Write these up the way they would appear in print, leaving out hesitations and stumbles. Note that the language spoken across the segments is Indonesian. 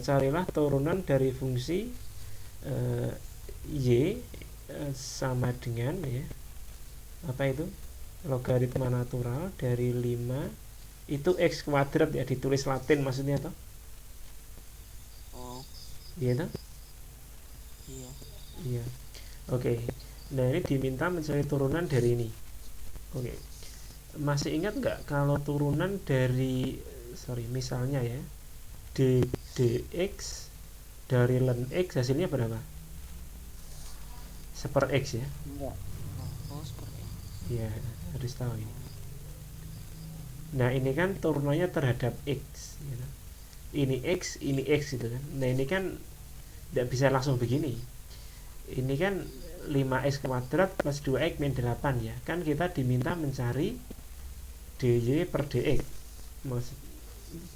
carilah turunan dari fungsi y sama dengan ya apa itu logaritma natural dari 5 itu x kuadrat ya, ditulis Latin maksudnya toh. Oh, Iya toh? iya. Iya. Oke. Nah, ini diminta mencari turunan dari ini. Oke. Masih ingat nggak kalau turunan dari misalnya ya dx dari ln x hasilnya berapa? Seper x ya. Enggak. Oh, seperti itu. Iya, harus tahu ini. Nah, ini kan turunannya terhadap x gitu. Ini x gitu kan. Nah, ini kan tidak bisa langsung begini. Ini kan 5x kuadrat plus 2x min 8 ya. Kan kita diminta mencari dy per dx.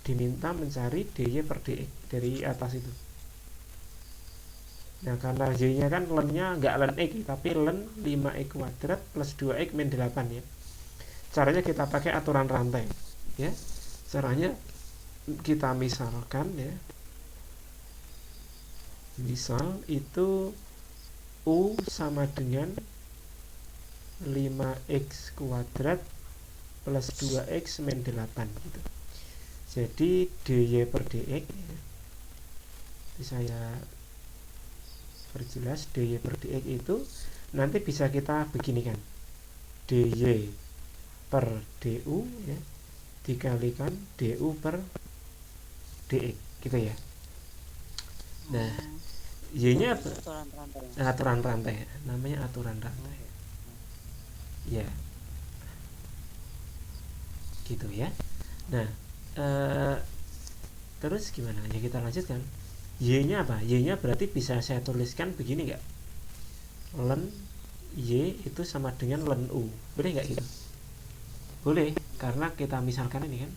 Diminta mencari dy per dx dari atas itu. Nah, karena y-nya kan ln-nya nggak ln x, tapi ln 5x kuadrat plus 2x min 8 ya. Caranya kita pakai aturan rantai ya. Caranya kita misalkan ya. Misal itu U sama dengan 5x kuadrat plus 2x min 8 gitu. Jadi dy per dx ya. Saya perjelas dy per dx itu nanti bisa kita beginikan. dy per du ya dikalikan du per dx gitu ya. Nah, y-nya apa? Aturan rantai. Aturan rantai, namanya aturan rantai. Ya, gitu ya. Nah, terus gimana? Ya kita lanjutkan. Y-nya apa? Y-nya berarti bisa saya tuliskan begini nggak? Ln y itu sama dengan ln u. Boleh nggak gitu? Boleh, karena kita misalkan ini kan.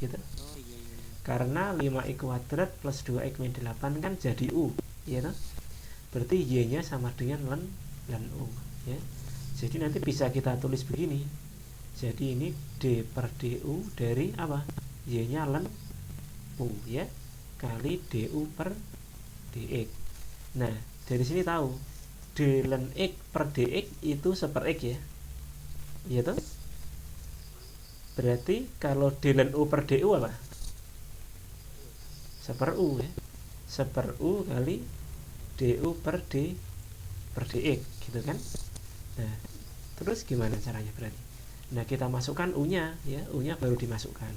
Gitu. Oh, iya, iya. Karena 5x kuadrat plus 2x min 8 kan jadi u, ya toh? Berarti y-nya sama dengan ln u, ya. Jadi nanti bisa kita tulis begini. Jadi ini d per du dari apa? Y-nya ln u ya, kali du per dx. Nah, dari sini tahu d ln x per dx itu seper x ya. Iya toh? Berarti kalau d ln u per du apa? Seper u ya. Seper u kali du per dx gitu kan. Nah, terus gimana caranya berarti? Nah, kita masukkan u-nya ya, u-nya baru dimasukkan.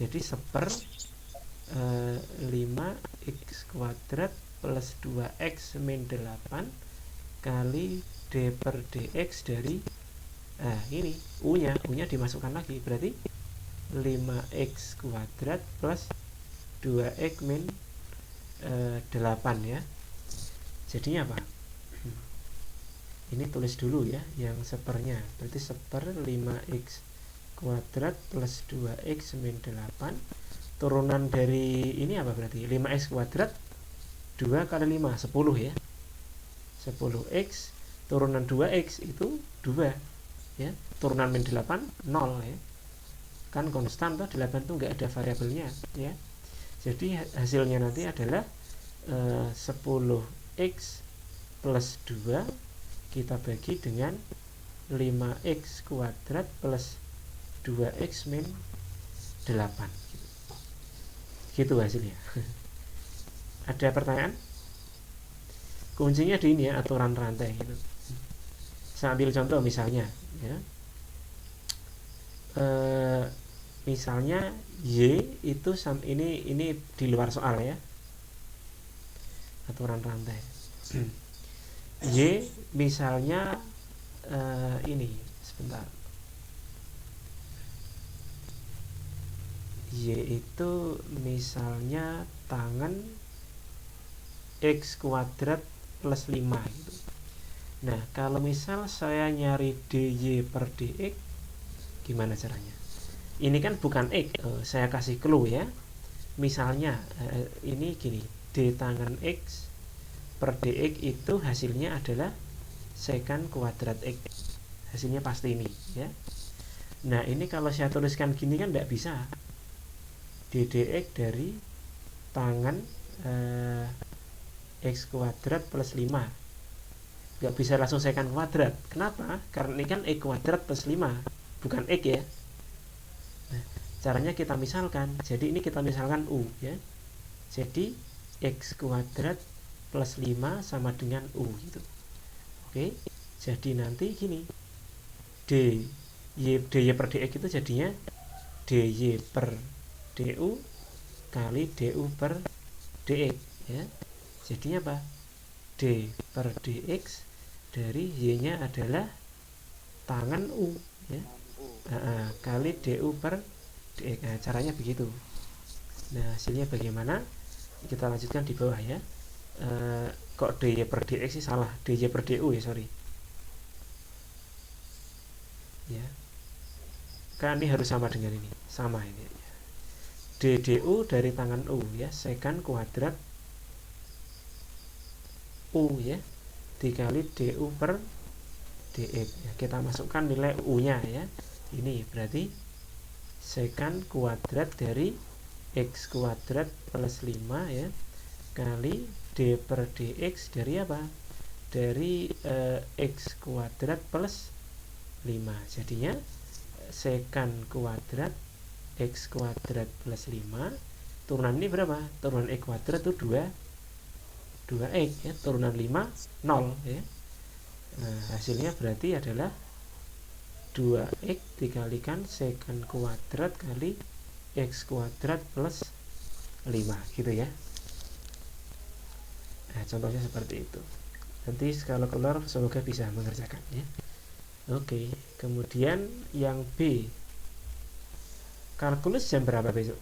Jadi seper 5x kuadrat plus 2x min 8 kali d per dx dari ini u-nya dimasukkan lagi, berarti 5x kuadrat plus 2x min 8 ya. Jadinya apa? Ini tulis dulu ya yang sepernya, berarti seper 5x kuadrat plus 2x min 8. Turunan dari ini apa berarti? 5x kuadrat 2 kali 5, 10 ya. 10x turunan 2x itu 2 ya. Turunan min 8 0 ya. Kan konstan toh, 8 itu enggak ada variabelnya ya. Jadi hasilnya nanti adalah 10x plus 2 kita bagi dengan 5x kuadrat plus 2x min 8 gitu hasilnya. Ada pertanyaan? Kuncinya di ini ya, aturan rantai gitu. Saya ambil contoh misalnya ya. Misalnya y itu ini di luar soal ya, aturan rantai. Y misalnya ini sebentar, y itu misalnya tangan x kuadrat plus 5 gitu. Nah, kalau misal saya nyari dy per dx gimana caranya? Ini kan bukan x, saya kasih clue ya. Misalnya ini gini, d tangan x per dx itu hasilnya adalah secant kuadrat x. Hasilnya pasti ini ya. Nah, ini kalau saya tuliskan gini kan tidak bisa. ddx dari tangan x kuadrat plus 5. Nggak bisa langsung secant kuadrat. Kenapa? Karena ini kan x kuadrat plus 5, bukan x ya. Nah, caranya kita misalkan. Jadi ini kita misalkan u ya. Jadi x kuadrat plus 5 sama dengan u gitu. Oke. Jadi nanti gini. dy per dx itu jadinya dy per du kali du per dx ya. Jadinya apa? D per dx dari y-nya adalah tangan u ya. Kali du per dx. Nah, caranya begitu. Nah, hasilnya bagaimana? Kita lanjutkan di bawah ya. Kok dy per dx sih salah? dy per du ya, sorry. Ya. Kan ini harus sama dengan ini. Sama ini. ddu dari tangan u ya, secant kuadrat u ya, dikali du per dx ya. Kita masukkan nilai u nya ya. Ini berarti secant kuadrat dari x kuadrat plus 5 ya, kali d per dx dari apa? Dari x kuadrat plus 5. Jadinya secant kuadrat x kuadrat plus 5, turunan ini berapa? Turunan x kuadrat itu 2x ya, turunan 5 0 ya. Nah, hasilnya berarti adalah 2x dikalikan secant kuadrat kali x kuadrat plus 5 gitu ya. Nah, contohnya seperti itu. Nanti kalau keluar semoga bisa mengerjakan ya. Oke, kemudian yang B. Kalkulus jam berapa besok?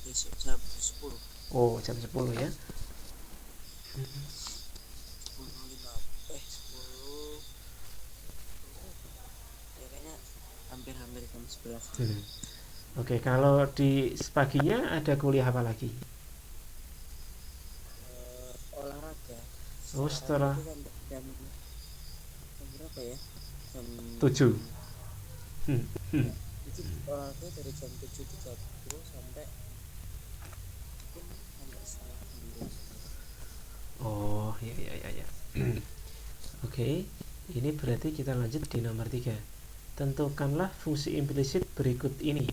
Besok jam 10. Oh, jam 10 ya. 10 ya, kayaknya hampir jam 11. Oke, kalau di paginya ada kuliah apa lagi? Olahraga. Oh, setelah Itu sampai jam berapa ya? Jam 7. Itu olahraga dari jam 7.30 sampai mungkin sampai setengah 9. Oh, ya. Oke, ini berarti kita lanjut di nomor 3. Tentukanlah fungsi implisit berikut ini.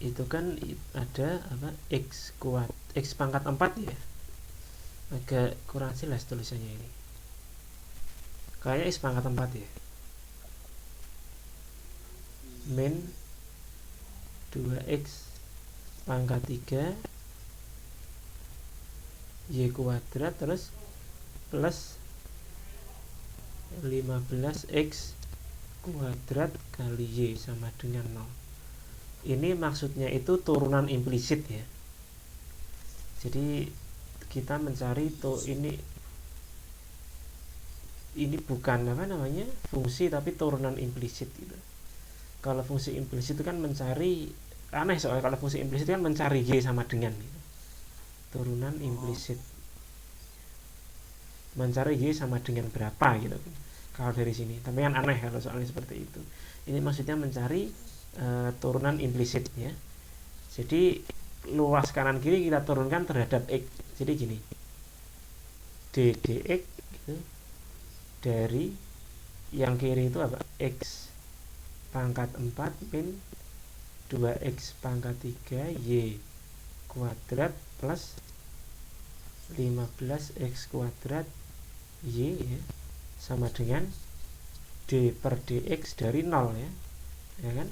Itu kan ada apa? X pangkat 4 ya. Agak kurang jelas tulisannya ini. Kayaknya X pangkat 4 ya. Min 2x pangkat 3 y kuadrat terus plus 15x kuadrat kali y sama dengan 0. Ini maksudnya itu turunan implisit ya. Jadi kita mencari ini bukan apa namanya fungsi, tapi turunan implisit gitu. Kalau fungsi implisit itu kan mencari, aneh soalnya kalau fungsi implisit kan mencari y sama dengan gitu. Turunan implisit mencari y sama dengan berapa gitu kalau dari sini, tapi kan aneh kalau soalnya seperti itu. Ini maksudnya mencari turunan implisit ya. Jadi luas kanan kiri kita turunkan terhadap x. Jadi gini, ddx gitu, dari yang kiri itu apa? X pangkat 4 min 2x pangkat 3 y kuadrat plus 15x kuadrat y ya, sama dengan d per dx dari 0 ya. Ya kan?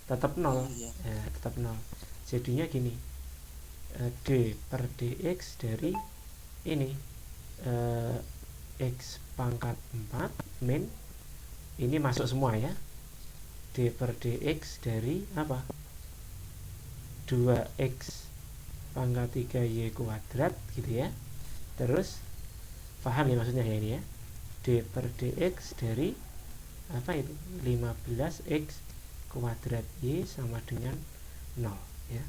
Tetap 0. Ya, tetap 0. Jadinya gini. D per dx dari ini x pangkat 4 min, ini masuk semua ya, d per dx dari apa? 2x pangkat 3 y kuadrat gitu ya. Terus paham ya maksudnya ya ini ya, d per dx dari apa itu? 15x kuadrat y sama dengan 0 ya.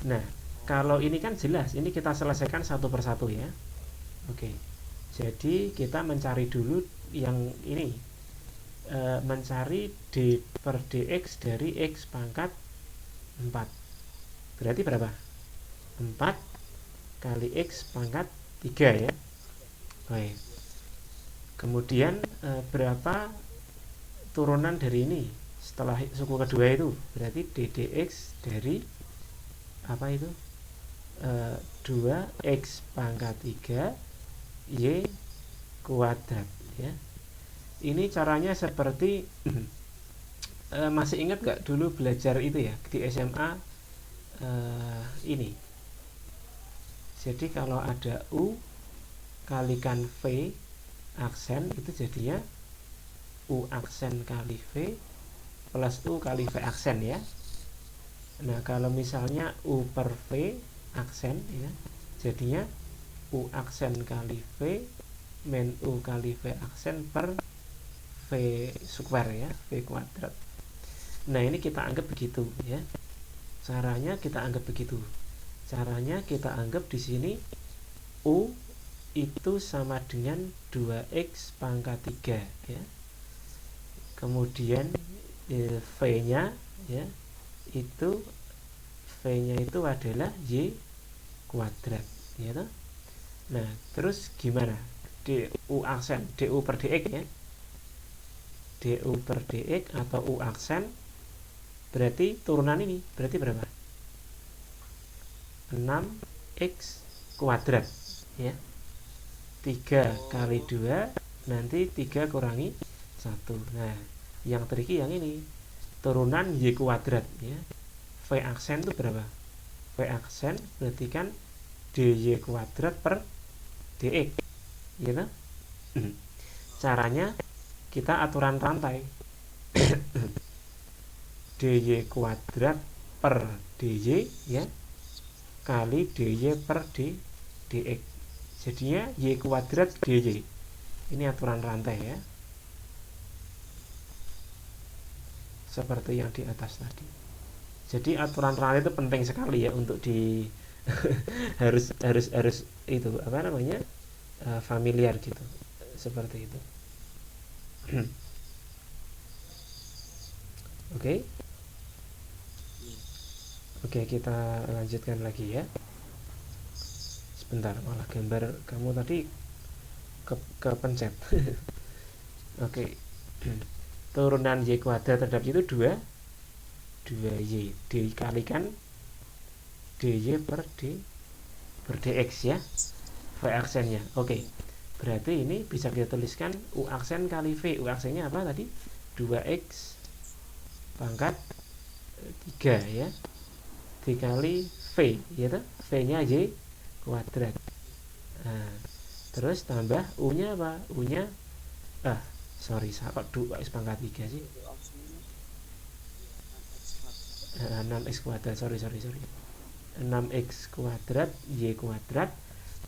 Nah, kalau ini kan jelas, ini kita selesaikan satu persatu ya. Oke. Jadi kita mencari dulu yang ini mencari D per dx dari x pangkat 4. Berarti berapa? 4 kali x pangkat 3 ya. Baik. Kemudian berapa turunan dari ini setelah suku kedua itu? Berarti ddx dari apa itu? 2x pangkat 3 y kuadrat ya. Ini caranya seperti masih ingat gak dulu belajar itu ya di SMA ini. Jadi kalau ada U kalikan V aksen itu jadinya U aksen kali V plus U kali V aksen ya. Nah kalau misalnya U per V aksen ya, jadinya U aksen kali V min U kali V aksen per V square ya, V kuadrat. Nah ini kita anggap begitu ya. Caranya kita anggap begitu. Caranya kita anggap di sini U itu sama dengan 2x pangkat 3 ya. Kemudian V-nya ya itu V-nya itu adalah y kuadrat ya toh? Nah terus gimana du aksen du per dx ya, du per dx atau u aksen berarti turunan ini berarti berapa? 6x kuadrat ya. 3 kali 2 nanti 3 kurangi 1. Nah yang tricky yang ini turunan y kuadrat ya. V aksen itu berapa? V aksen berarti kan dy kuadrat per dx gitu. Caranya kita aturan rantai dy kuadrat per dy ya kali dy per dx, jadinya y kuadrat dy. Ini aturan rantai ya, seperti yang di atas tadi. Jadi aturan rantai itu penting sekali ya untuk di harus itu apa namanya familiar gitu, seperti itu. Oke. Oke, kita lanjutkan lagi ya. Sebentar, malah gambar kamu tadi kepencet. Oke. Turunan y kuadrat terhadap itu 2y dikalikan dy per dx ya, v aksennya. Oke. Berarti ini bisa kita tuliskan u aksen kali v. U aksennya apa tadi? 2x pangkat 3 ya dikali v ya toh? V-nya y kuadrat. Nah, terus tambah u-nya apa? U-nya sorry, kok 2x pangkat 3 sih? 6x kuadrat, sorry 6x kuadrat y kuadrat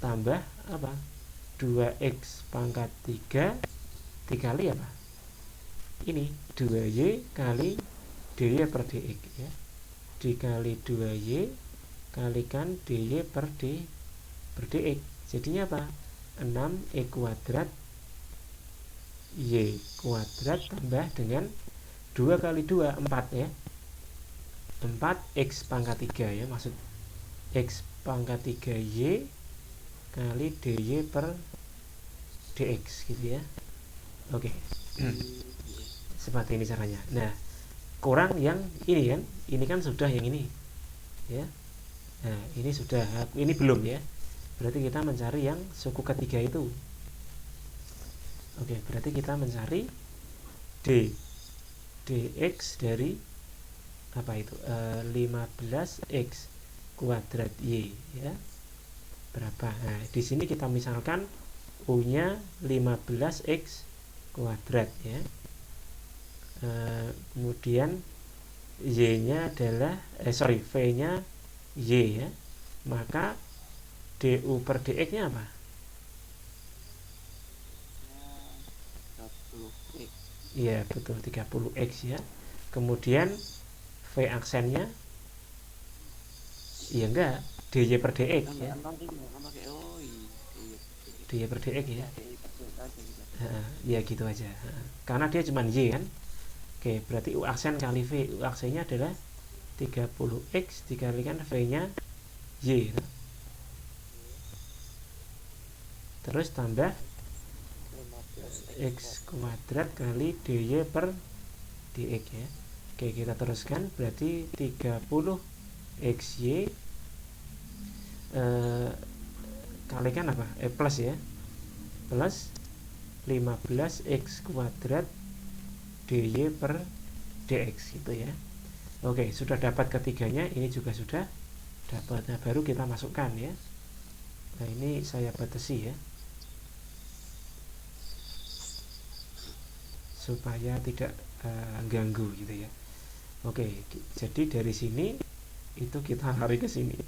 tambah apa? 2x pangkat 3 dikali apa? Ini 2y kali dy per dx ya, dikali 2y kalikan dy per dx, jadinya apa? 6e kuadrat y kuadrat tambah dengan 2 kali 2 4 ya, 4x pangkat 3 ya, maksud x pangkat 3y kali dy per dx gitu ya. Oke. Seperti ini caranya. Nah kurang yang ini kan, ini kan sudah yang ini ya. Nah ini sudah, ini belum ya, berarti kita mencari yang suku ketiga itu. Oke, berarti kita mencari dx dari apa itu 15x kuadrat y ya berapa. Nah di sini kita misalkan u nya 15x kuadrat ya, kemudian y nya adalah v nya y ya, maka du per dx nya apa? 30x. Iya betul, 30x ya. Kemudian v aksennya iya enggak, dy per dx ya, dy per dx ya. Ya gitu aja. Karena dia cuma Y kan. Oke, berarti U aksen kali V. U aksennya adalah 30X dikalikan V-nya Y. Terus tambah 15x X kuadrat kali DY per DX ya. Oke, kita teruskan. Berarti 30XY kalikan apa? Plus ya. Plus 15x kuadrat dy per dx gitu ya. Oke, sudah dapat ketiganya, ini juga sudah dapat. Nah, baru kita masukkan ya. Nah, ini saya batasi ya, supaya tidak ganggu gitu ya. Oke, jadi dari sini itu kita lari ke sini.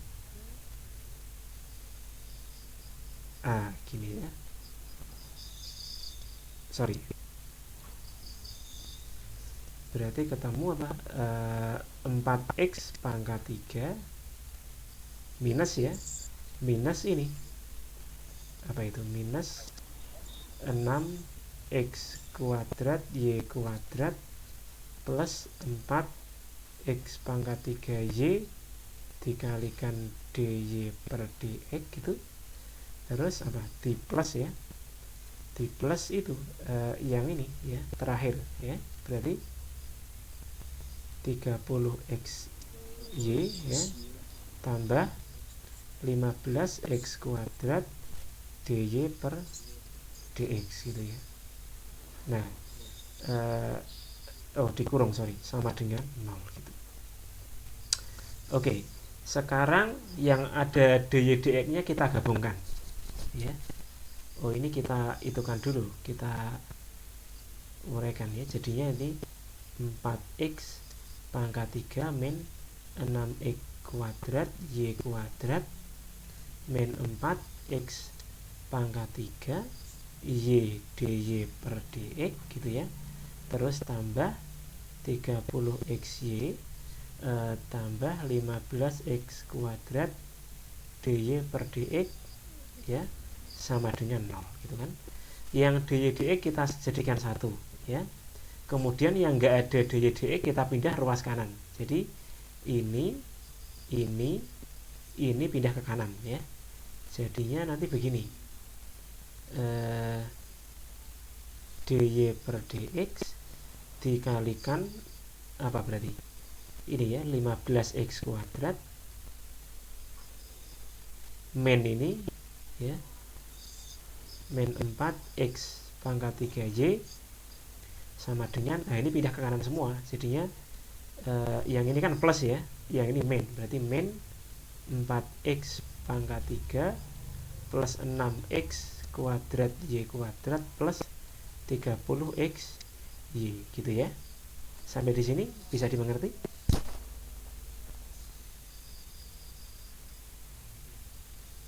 Gini ya. Sorry. Berarti ketemu apa? 4x pangkat 3 minus ya. Minus ini. Apa itu? Minus 6x kuadrat y kuadrat plus 4x pangkat 3y dikalikan dy per dx gitu. Terus apa? Di plus ya. Di plus itu yang ini ya, terakhir ya. Berarti 30x y ya tambah 15x kuadrat dy per dx gitu ya. Nah, dikurung, sorry, sama dengan 0 gitu. Oke, sekarang yang ada dy dx nya kita gabungkan ya. Ini kita hitungkan dulu, kita uraikan ya. Jadinya ini 4x pangkat 3 min 6x kuadrat y kuadrat min 4x pangkat 3 y dy per dx gitu ya. Terus tambah 30xy tambah 15x kuadrat dy per dx ya, sama dengan 0 gitu kan. Yang dy dx kita jadikan 1 ya. Kemudian yang enggak ada dy dx kita pindah ruas kanan. Jadi ini pindah ke kanan ya. Jadinya nanti begini. Dy per dx dikalikan apa berarti? Ini ya, 15x kuadrat min ini ya, min 4x pangkat 3y sama dengan, ini pindah ke kanan semua. Jadinya yang ini kan plus ya, yang ini min, berarti min 4x pangkat 3 plus 6x kuadrat y kuadrat plus 30x y gitu ya. Sampai di sini bisa dimengerti?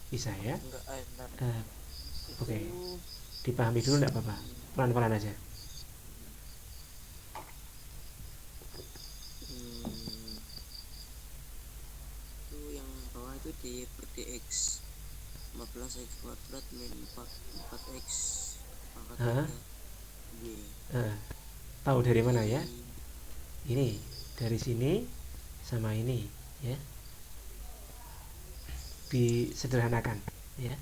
Bisa ya? Oke. Dipahami dulu enggak apa-apa? Pelan-pelan aja. Itu yang bawah itu dy per dx 15x kuadrat min 4x pangkat 3 y. Tahu dari mana ya? Ini dari sini sama ini ya. Disederhanakan ya.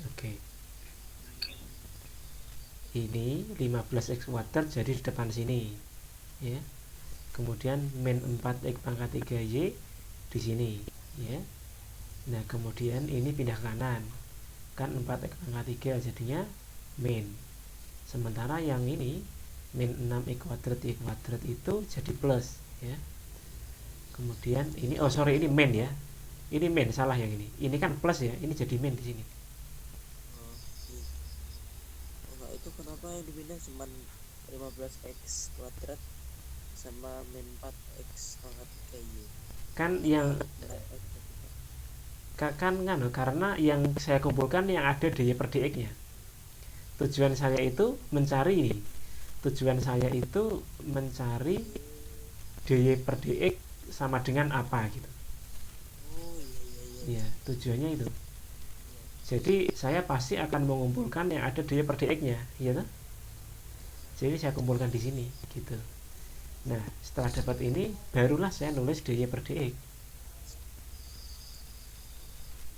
Oke. Ini 15x kuadrat jadi di depan sini ya. Kemudian min 4x pangkat 3y di sini ya. Nah, kemudian ini pindah ke kanan. Kan 4x pangkat 3 jadinya min. Sementara yang ini min 6x kuadrat y kuadrat itu jadi plus ya. Kemudian ini ini min ya. Ini min, salah yang ini. Ini kan plus ya, ini jadi min di sini. Itu kenapa yang dipindah cuma 15x kuadrat sama min 4x pangkat 3y? Kan yang karena yang saya kumpulkan yang ada dy per dx nya. Tujuan saya itu mencari dy per dx sama dengan apa gitu. Ya, tujuannya itu. Jadi saya pasti akan mengumpulkan yang ada dy per dx-nya, ya toh? Jadi saya kumpulkan di sini, gitu. Nah, setelah dapat ini, barulah saya nulis dy per dx.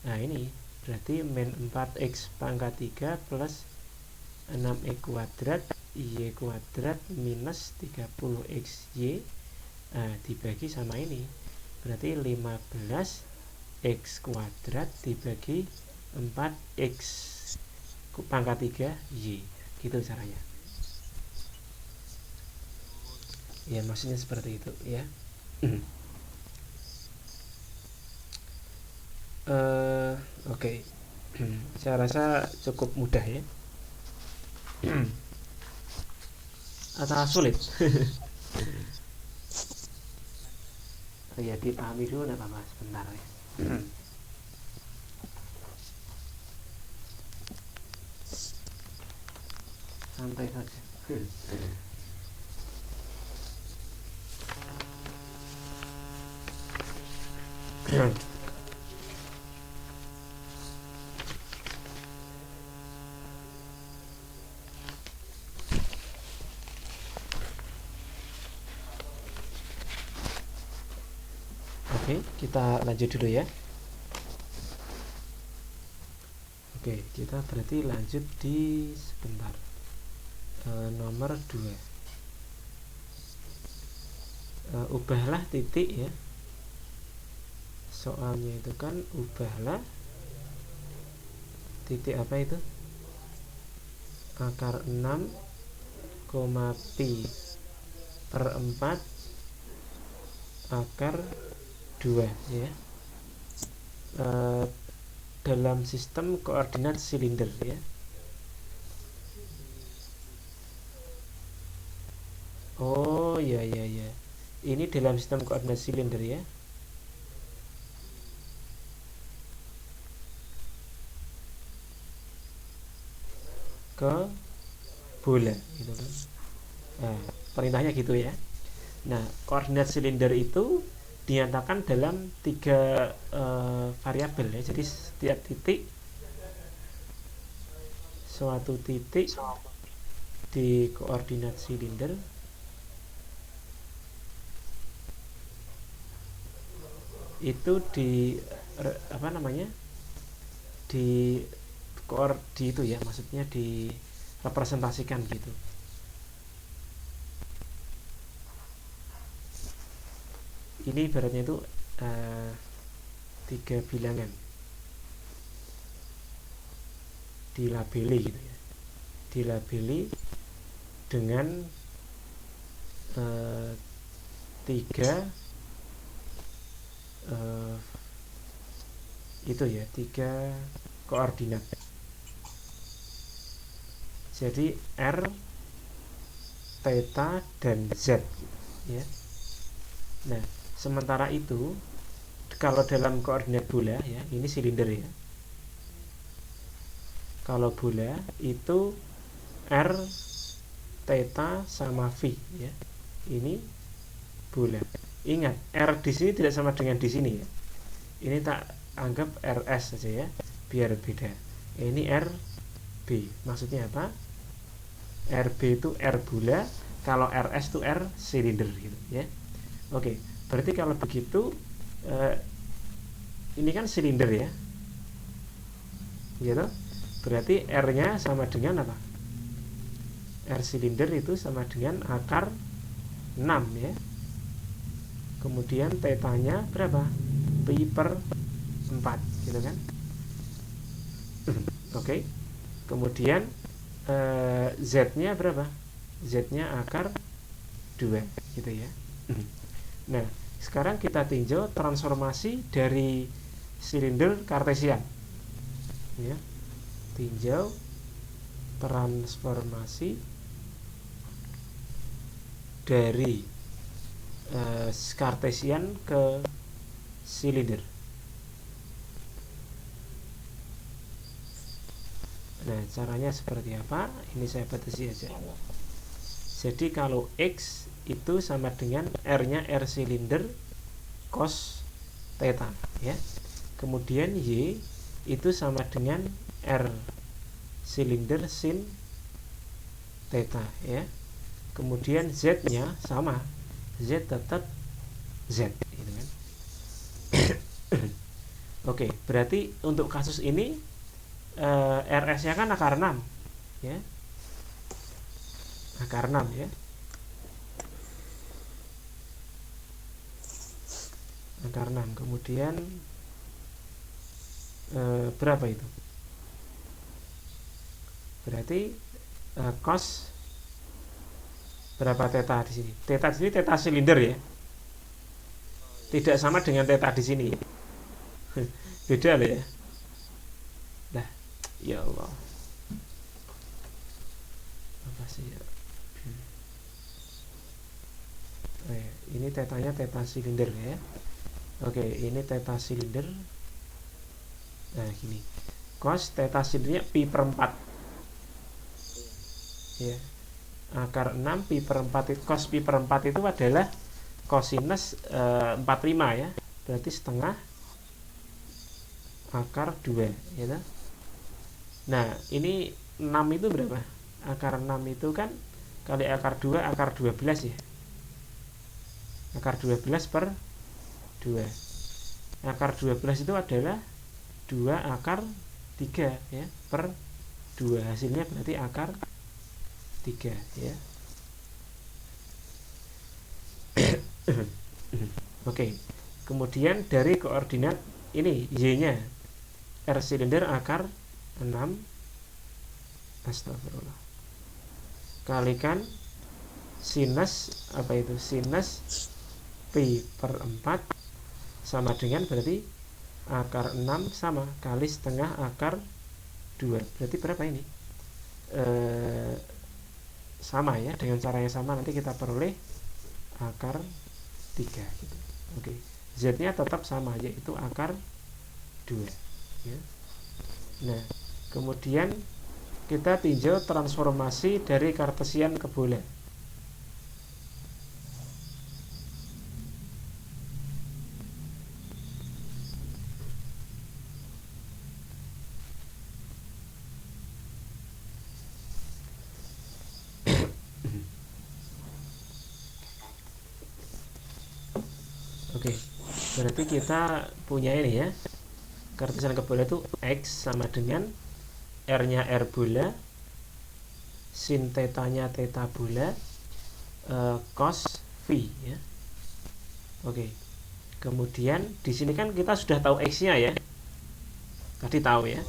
Nah, ini berarti min 4x pangkat 3 plus 6x kuadrat y kuadrat minus 30xy. Nah, dibagi sama ini. Berarti 15x kuadrat dibagi 4x pangkat 3 y. Gitu caranya. Ya, maksudnya seperti itu, ya. Oke. Saya rasa cukup mudah, ya. Atau sulit? Ya, dipahami dulu, enggak apa-apa, sebentar, ya. Santai saja. Oke, kita lanjut dulu, ya. Oke, kita berarti lanjut di sebentar. Nomor 2. Ubahlah titik, ya. Soalnya itu kan ubahlah titik apa itu? Akar 6, pi per 4 akar 2, ya. Dalam sistem koordinat silinder, ya. Oh, ya. Ini dalam sistem koordinat silinder, ya. Ke bola, gitu kan. Nah, perintahnya gitu, ya. Nah, koordinat silinder itu dinyatakan dalam 3 variabel, ya. Jadi setiap titik, suatu titik di koordinat silinder itu di itu, ya, maksudnya direpresentasikan gitu. Ini ibaratnya itu 3 bilangan dilabeli gitu, ya. Dilabeli dengan 3 itu, ya, 3 koordinat. Jadi R, theta, dan Z, ya. Nah, sementara itu kalau dalam koordinat bola, ya, ini silinder, ya. Kalau bola itu R, theta sama V, ya. Ini bola. Ingat, R di sini tidak sama dengan di sini, ya. Ini tak anggap RS saja, ya, biar beda. Ini RB. Maksudnya apa? RB itu R bola, kalau RS itu R silinder, gitu, ya. Oke, berarti kalau begitu ini kan silinder, ya. Gitu. Berarti R-nya sama dengan apa? R silinder itu sama dengan akar 6, ya. Kemudian tetanya berapa? Pi per 4, gitu kan. Oke. Kemudian Z-nya berapa? Z-nya akar 2, gitu, ya. Nah, sekarang kita tinjau transformasi dari silinder kartesian, ya. Tinjau transformasi dari kartesian ke silinder. Nah, caranya seperti apa? Ini saya batasi aja. Jadi kalau X itu sama dengan R-nya R silinder cos theta, ya. Kemudian Y itu sama dengan R silinder sin theta ya. Kemudian Z nya sama, Z tetap Z gitu kan. Oke, berarti untuk kasus ini RS nya kan akar 6 ya, akar 6 ya, akar 6. Kemudian berapa itu? Berarti cos berapa theta di sini? Theta di sini theta silinder ya. Tidak sama dengan theta di sini. Beda loh ya. Nah, ya Allah. Apa sih ya? Ini tetanya theta silinder ya. Oke, ini theta silinder. Nah, gini. Cos theta silindernya pi per 4. Ya. Akar 6 pi per 4 itu, cos pi per 4 itu adalah cosinus 45 ya. Berarti setengah akar 2 ya. Nah, ini 6 itu berapa? Akar 6 itu kan kali akar 2 akar 12 ya. Akar 12 per 2. Akar 12 itu adalah 2 akar 3 ya, per 2. Hasilnya berarti akar 3 ya. Oke. Kemudian dari koordinat ini Y-nya R silinder akar 6 astagfirullah kalikan sinus apa itu? Sinus pi per 4 sama dengan berarti akar 6 sama kali setengah akar 2. Berarti berapa ini? Sama ya, dengan cara yang sama nanti kita peroleh akar 3 gitu. Oke. Z nya tetap sama yaitu akar 2 ya. Nah, kemudian kita tinjau transformasi dari kartesian ke bola. Oke, berarti kita punya ini ya. Kartesian ke bola itu X sama dengan R nya R bola, sin tetanya theta bola, cos V ya. Oke. Kemudian di sini kan kita sudah tahu X nya ya. Tadi tahu ya.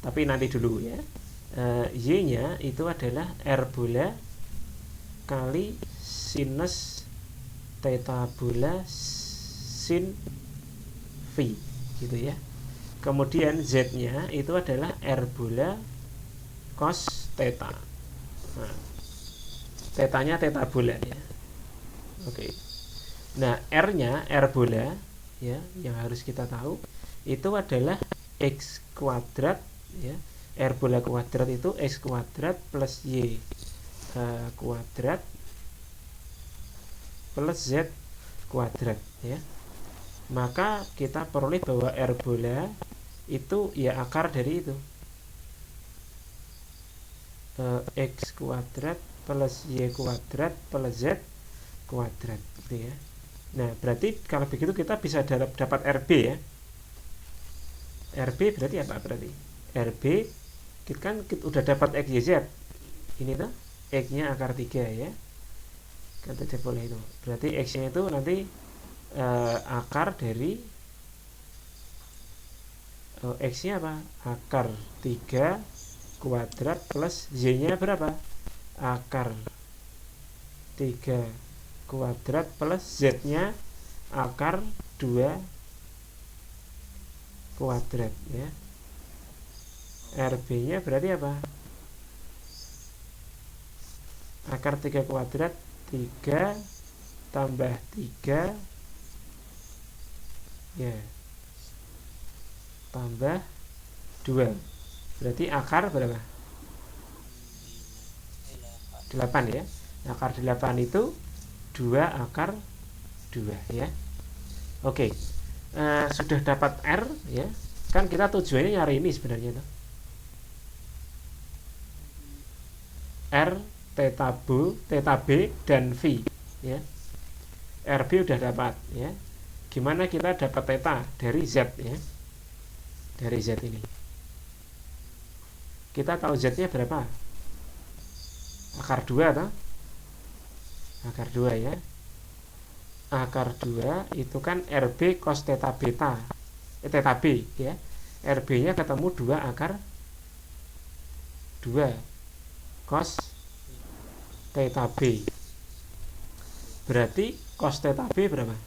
Tapi nanti dulu ya. Y nya itu adalah R bola kali sinus theta bola sin V gitu ya. Kemudian Z nya itu adalah R bola cos theta. Nah, tetanya theta bola ya. Oke. Nah, R nya R bola ya, yang harus kita tahu itu adalah X kuadrat ya. R bola kuadrat itu X kuadrat plus Y kuadrat plus Z kuadrat ya. Maka kita peroleh bahwa R bola itu ya akar dari itu X kuadrat plus Y kuadrat plus Z kuadrat gitu ya. Nah, berarti kalau begitu kita bisa dapat RB ya. RB berarti apa berarti? RB kita kan udah dapat X Y Z. Ini tuh X nya akar 3 ya. Kan tidak boleh itu. Berarti X nya itu nanti akar dari X nya apa? Akar 3 kuadrat plus Y nya berapa? Akar 3 kuadrat plus Z nya akar 2 kuadrat ya. RB nya berarti apa? Akar 3 kuadrat 3 tambah 3 ya tambah 2 berarti akar berapa? 8 ya. Akar 8 itu 2 akar 2 ya. Oke. Sudah dapat R ya. Kan kita tujuannya nyari ini sebenarnya tuh. R, theta B dan V ya. RB udah dapat ya. Gimana kita dapat theta dari Z ya. Dari Z ini. Kita tahu Z-nya berapa? Akar 2 atau? Akar 2 ya. Akar 2 itu kan RB cos theta beta. Theta B ya. RB-nya ketemu 2 akar 2 cos theta B. Berarti cos theta B berapa?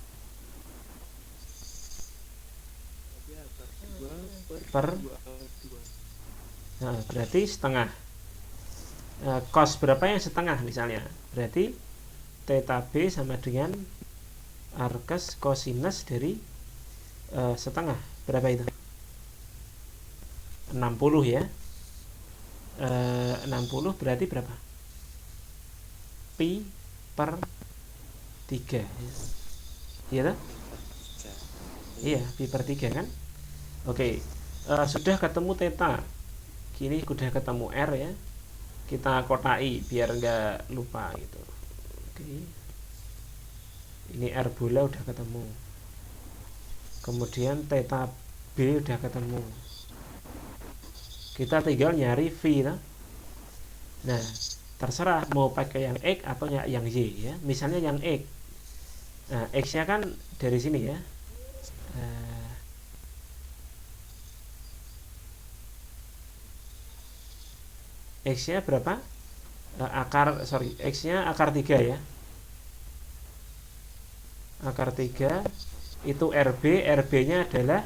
Per nah, berarti setengah. Cos berapa yang setengah misalnya? Berarti theta B sama dengan arcus cosinus dari setengah. Berapa itu? 60 ya. 60 berarti berapa? Pi per 3 ya. Iya toh? Iya, pi per 3 kan? Oke. Sudah ketemu theta. Kini sudah ketemu R ya. Kita kotai biar nggak lupa gitu. Oke. Ini R bola udah ketemu. Kemudian theta B udah ketemu. Kita tinggal nyari V nah. Nah, terserah mau pakai yang X atau yang Y ya. Misalnya yang X. Nah, X-nya kan dari sini ya. X-nya berapa? X-nya akar 3 ya. Akar 3 itu RB, RB-nya adalah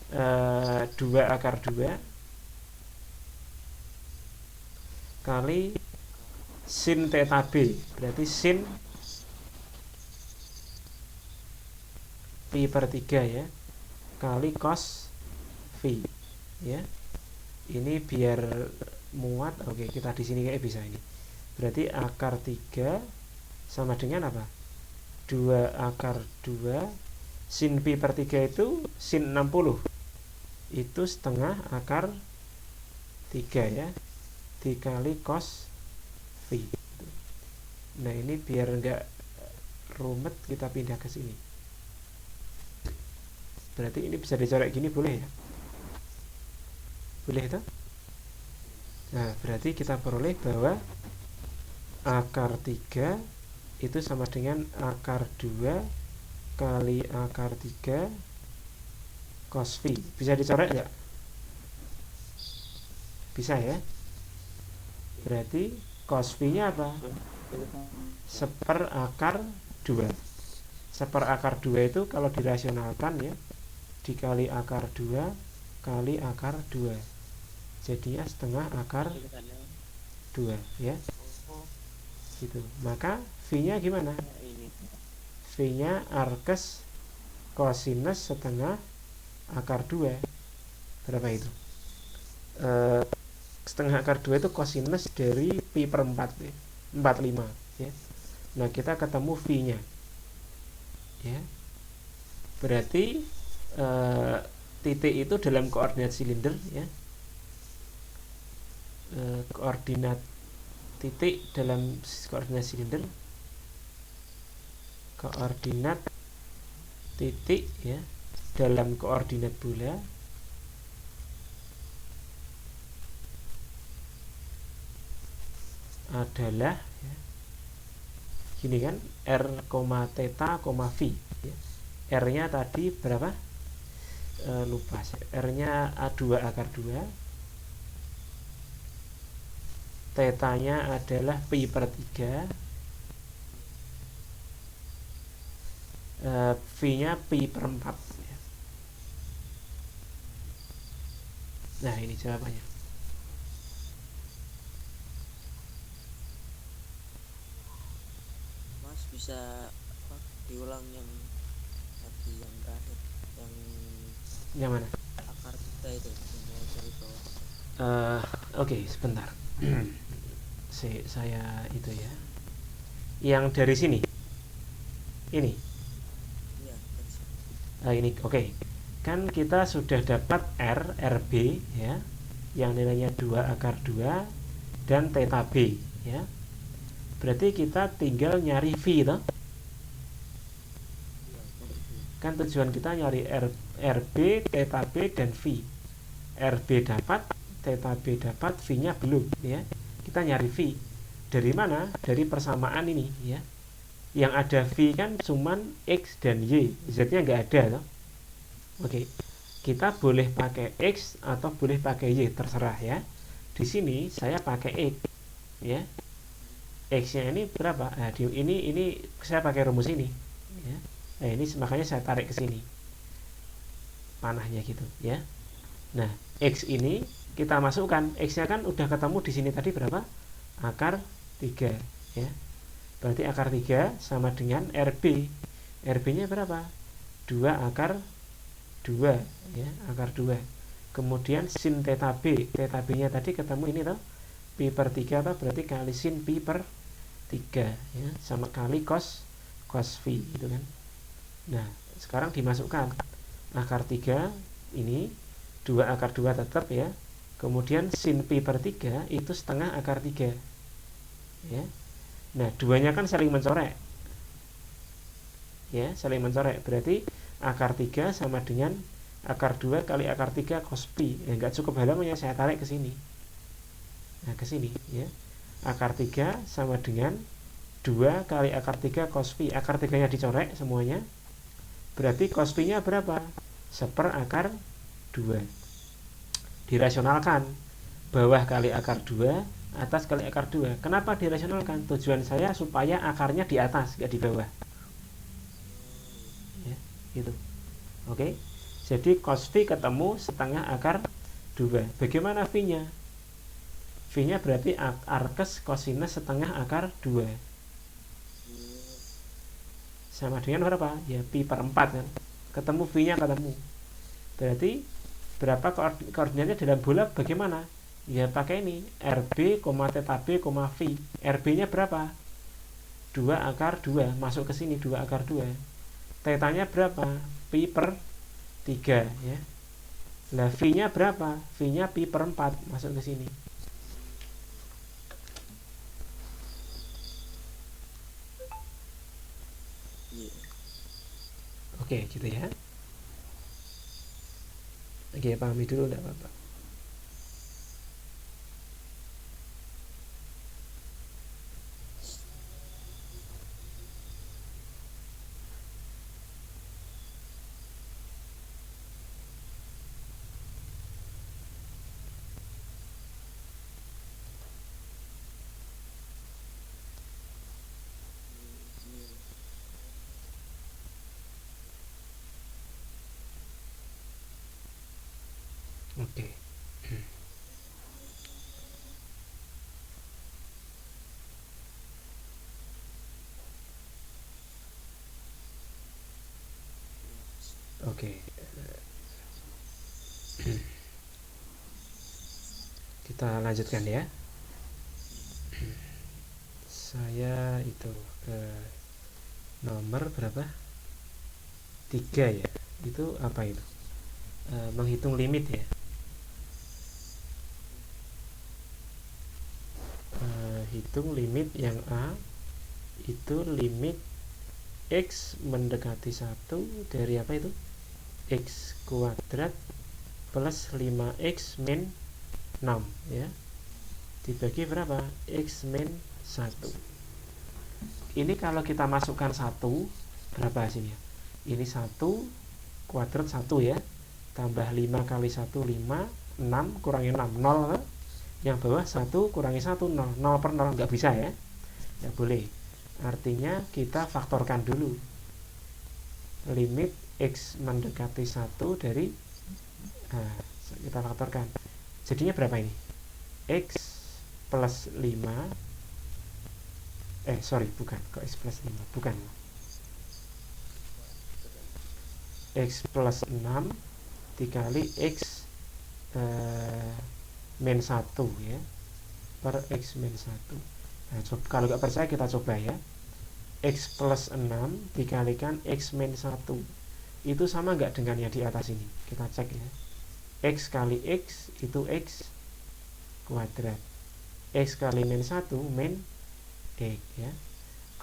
2 akar 2 kali sin theta B, berarti sin pi per 3 ya, kali cos V ya. Ini biar muat. Oke, kita di sini kayak bisa ini. Berarti akar 3 sama dengan apa? 2 akar 2 sin pi per 3 itu sin 60. Itu setengah akar 3 ya, dikali cos V. Nah, ini biar enggak rumet kita pindah ke sini. Berarti ini bisa dicoret gini boleh ya? Boleh itu? Nah, berarti kita peroleh bahwa akar 3 itu sama dengan akar 2 kali akar 3 cos V. Bisa dicoret enggak? Bisa ya? Berarti cos V nya apa? Seper akar 2. Seper akar 2 itu kalau dirasionalkan ya, dikali akar 2 kali akar 2, jadinya setengah akar 2 ya. Gitu. Maka V nya gimana? V nya arcus cosinus setengah akar 2. Berapa itu? Setengah akar 2 itu cosinus dari pi per 4 ya. 45 ya. Nah, kita ketemu V nya ya. Berarti titik itu dalam koordinat silinder ya. Koordinat titik dalam koordinat silinder, koordinat titik ya dalam koordinat bola adalah ya, gini kan, R, theta, V ya. R nya tadi berapa? Lupa, R nya A2 akar 2, theta nya adalah pi per 3, V nya pi per 4 ya. Nah, ini jawabannya. Mas bisa diulang yang tadi yang terakhir, yang mana? akar 3 itu yang dari bawah. Oke, sebentar. Saya itu ya. Yang dari sini. Ini. Iya, Ini oke. kan kita sudah dapat RB ya, yang nilainya 2 akar 2 dan theta B ya. Berarti kita tinggal nyari V toh. Kan tujuan kita nyari RB, theta B dan V. RB dapat, theta B dapat, V-nya belum ya. Kita nyari V. Dari mana? Dari persamaan ini ya. Yang ada V kan cuman X dan Y, Z-nya nggak ada toh. Oke. Kita boleh pakai X atau boleh pakai Y, terserah ya. Di sini saya pakai X ya. X-nya ini berapa? Nah, ini saya pakai rumus ini ya. Nah, ini makanya saya tarik ke sini panahnya gitu ya. Nah, X ini kita masukkan, X-nya kan udah ketemu di sini tadi berapa? Akar 3 ya. Berarti akar 3 sama dengan RB. RB-nya berapa? 2 akar 2 ya, akar 2. Kemudian sin theta B. Theta B-nya tadi ketemu ini toh, pi per 3 toh, berarti kali sin pi per 3 ya, sama kali cos V gitu kan. Nah, sekarang dimasukkan akar 3 ini 2 akar 2 tetap ya. Kemudian sin pi per 3 itu setengah akar 3 ya. Nah, duanya kan saling mencorek ya, saling mencorek. Berarti akar 3 sama dengan akar 2 kali akar 3 cos pi. Ya, nggak cukup halamannya, saya tarik ke sini. Nah, ke sini ya. Akar 3 sama dengan 2 kali akar 3 cos pi. Akar 3-nya dicorek semuanya. Berarti cos pi-nya berapa? 1/4 akar 2. Dirasionalkan. Bawah kali akar 2, atas kali akar 2. Kenapa dirasionalkan? Tujuan saya supaya akarnya di atas, nggak di bawah. Ya, gitu. Oke. Jadi cos V ketemu setengah akar 2. Bagaimana V-nya? V-nya berarti arkes kosinus setengah akar 2. Sama dengan berapa? Ya pi per 4 kan. Ketemu V-nya ketemu. Berarti berapa koordinatnya dalam bola bagaimana? Ya pakai ini, RB, theta B, V. RB-nya berapa? 2 akar 2, masuk ke sini 2 akar 2. Theta-nya berapa? Pi per 3 ya. Lah V-nya berapa? V-nya pi per 4, masuk ke sini. Oke, gitu ya. Oke, pahami dulu enggak apa-apa. Oke. Oke. Kita lanjutkan ya. Saya itu ke nomor berapa? 3 ya. Itu apa itu? Menghitung limit ya. Hitung limit yang A itu limit X mendekati 1 dari apa itu? X kuadrat plus 5X min 6 ya. Dibagi berapa? X min 1. Ini kalau kita masukkan 1, berapa hasilnya? Ini 1 kuadrat 1 ya. Tambah 5 kali 1 5, 6 kurangi 6 0 kan? Yang bawah 1 kurangi 1 0, 0 per 0 nggak bisa ya, nggak boleh. Artinya kita faktorkan dulu limit X mendekati 1 dari kita faktorkan, jadinya berapa ini? X plus 5 bukan, kok X plus 5 bukan, X plus 6 dikali X min 1 ya, per X min 1. Nah, kalau nggak percaya kita coba ya. X plus 6 dikalikan X min 1 itu sama nggak dengan yang di atas ini? Kita cek ya. X kali X itu X kuadrat. X kali min 1 min X ya.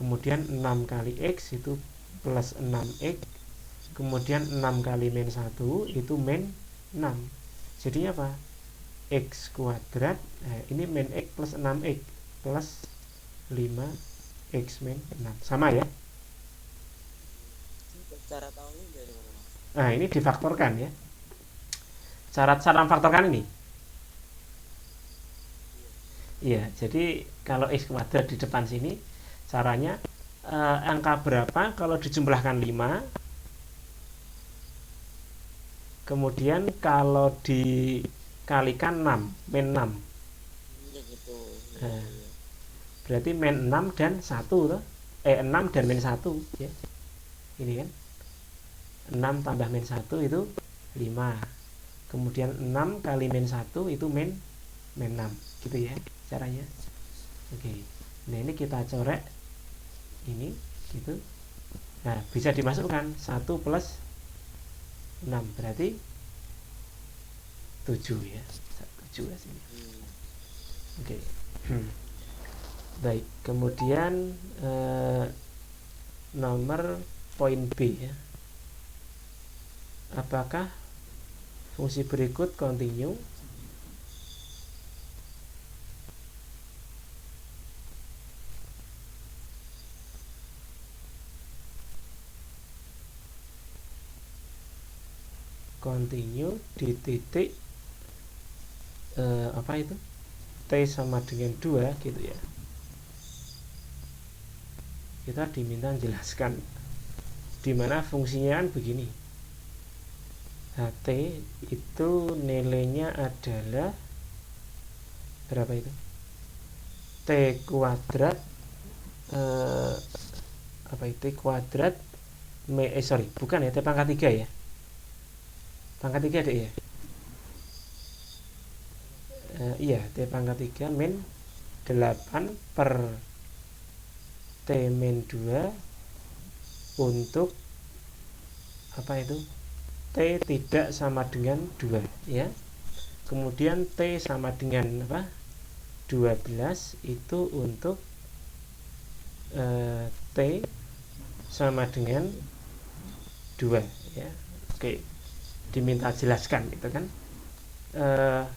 Kemudian 6 kali X itu plus 6X. Kemudian 6 kali min 1 itu min 6. Jadinya apa? X kuadrat, ini min X plus 6X plus 5X min 6. Sama ya? Cara tahunya dari mana, Mas? Nah, ini difaktorkan ya. Cara memfaktorkan ini. Iya, jadi kalau X kuadrat di depan sini, caranya angka berapa kalau dijumlahkan 5, kemudian kalau dikalikan 6, min 6. Ya gitu. Nah, berarti min 6 dan 1 toh? 6 dan min 1 ya. Ini kan 6 tambah min 1 itu 5. Kemudian 6 kali min 1 itu min 6 gitu ya caranya. Oke. Nah, ini kita coret ini gitu. Nah, bisa dimasukkan 1 plus 6 berarti 7 ya. 7 sini. Oke. Baik, kemudian nomor poin B ya. Apakah fungsi berikut continue? Continue di titik apa itu? T sama dengan 2 gitu ya. Kita diminta menjelaskan dimana fungsinya kan begini. HT itu nilainya adalah berapa itu? T kuadrat apa itu? T kuadrat bukan ya, T pangkat 3 ya. Pangkat 3 deh ya. Iya, T pangkat 3 min 8 per T min 2 untuk apa itu? T tidak sama dengan 2 ya. Kemudian T sama dengan apa? 12 itu untuk T sama dengan 2 ya. Oke, diminta jelaskan itu kan.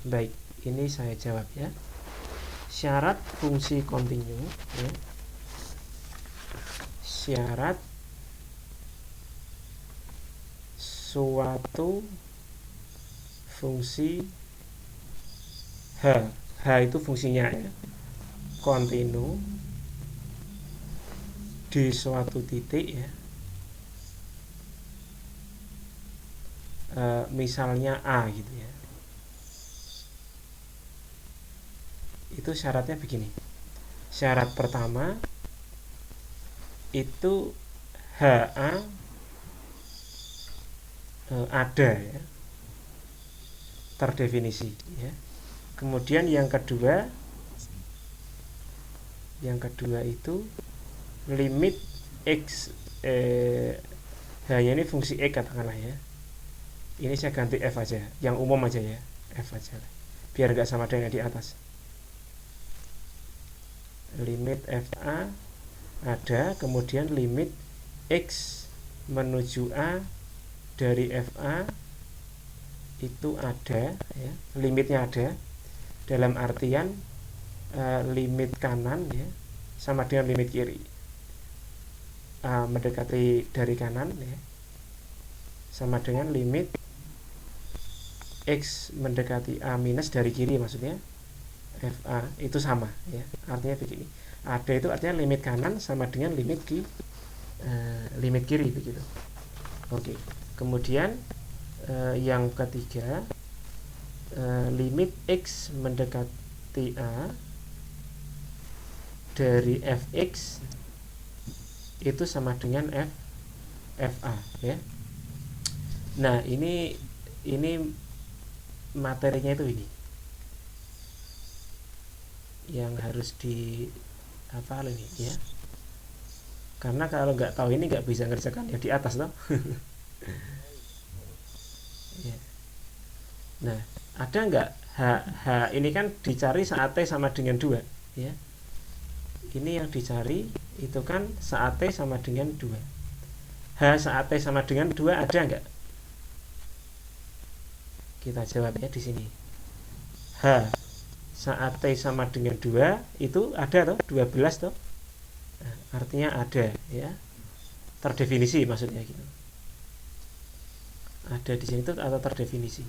Baik, ini saya jawab ya. Syarat fungsi continue ya. Syarat suatu fungsi H itu fungsinya ya, kontinu di suatu titik ya, misalnya A gitu ya. Itu syaratnya begini. Syarat pertama itu HA ada ya, terdefinisi ya. Kemudian yang kedua itu limit X hanya ini fungsi X katakanlah ya. Ini saya ganti F aja, yang umum aja ya, F aja lah, biar gak sama dengan di atas. Limit FA ada, kemudian limit X menuju A dari FA itu ada ya, limitnya ada dalam artian limit kanan ya sama dengan limit kiri. A mendekati dari kanan ya sama dengan limit X mendekati A minus dari kiri, maksudnya FA itu sama ya. Artinya begini, ada itu artinya limit kanan sama dengan limit kiri begitu. Oke. Kemudian yang ketiga, limit X mendekati A dari Fx itu sama dengan FA ya. Nah, ini materinya itu ini yang harus di hafal ini ya. Karena kalau nggak tahu ini nggak bisa ngerjakan yang di atas toh. Ya. Nah, ada nggak H ini kan dicari saat T sama dengan 2 ya. Ini yang dicari itu kan saat T sama dengan 2. H saat T sama dengan 2 ada nggak? Kita jawab ya di sini. H saat T sama dengan 2 itu ada toh, 12 toh. Nah, artinya ada ya. Terdefinisi maksudnya gitu. Ada di sini tuh atau terdefinisi.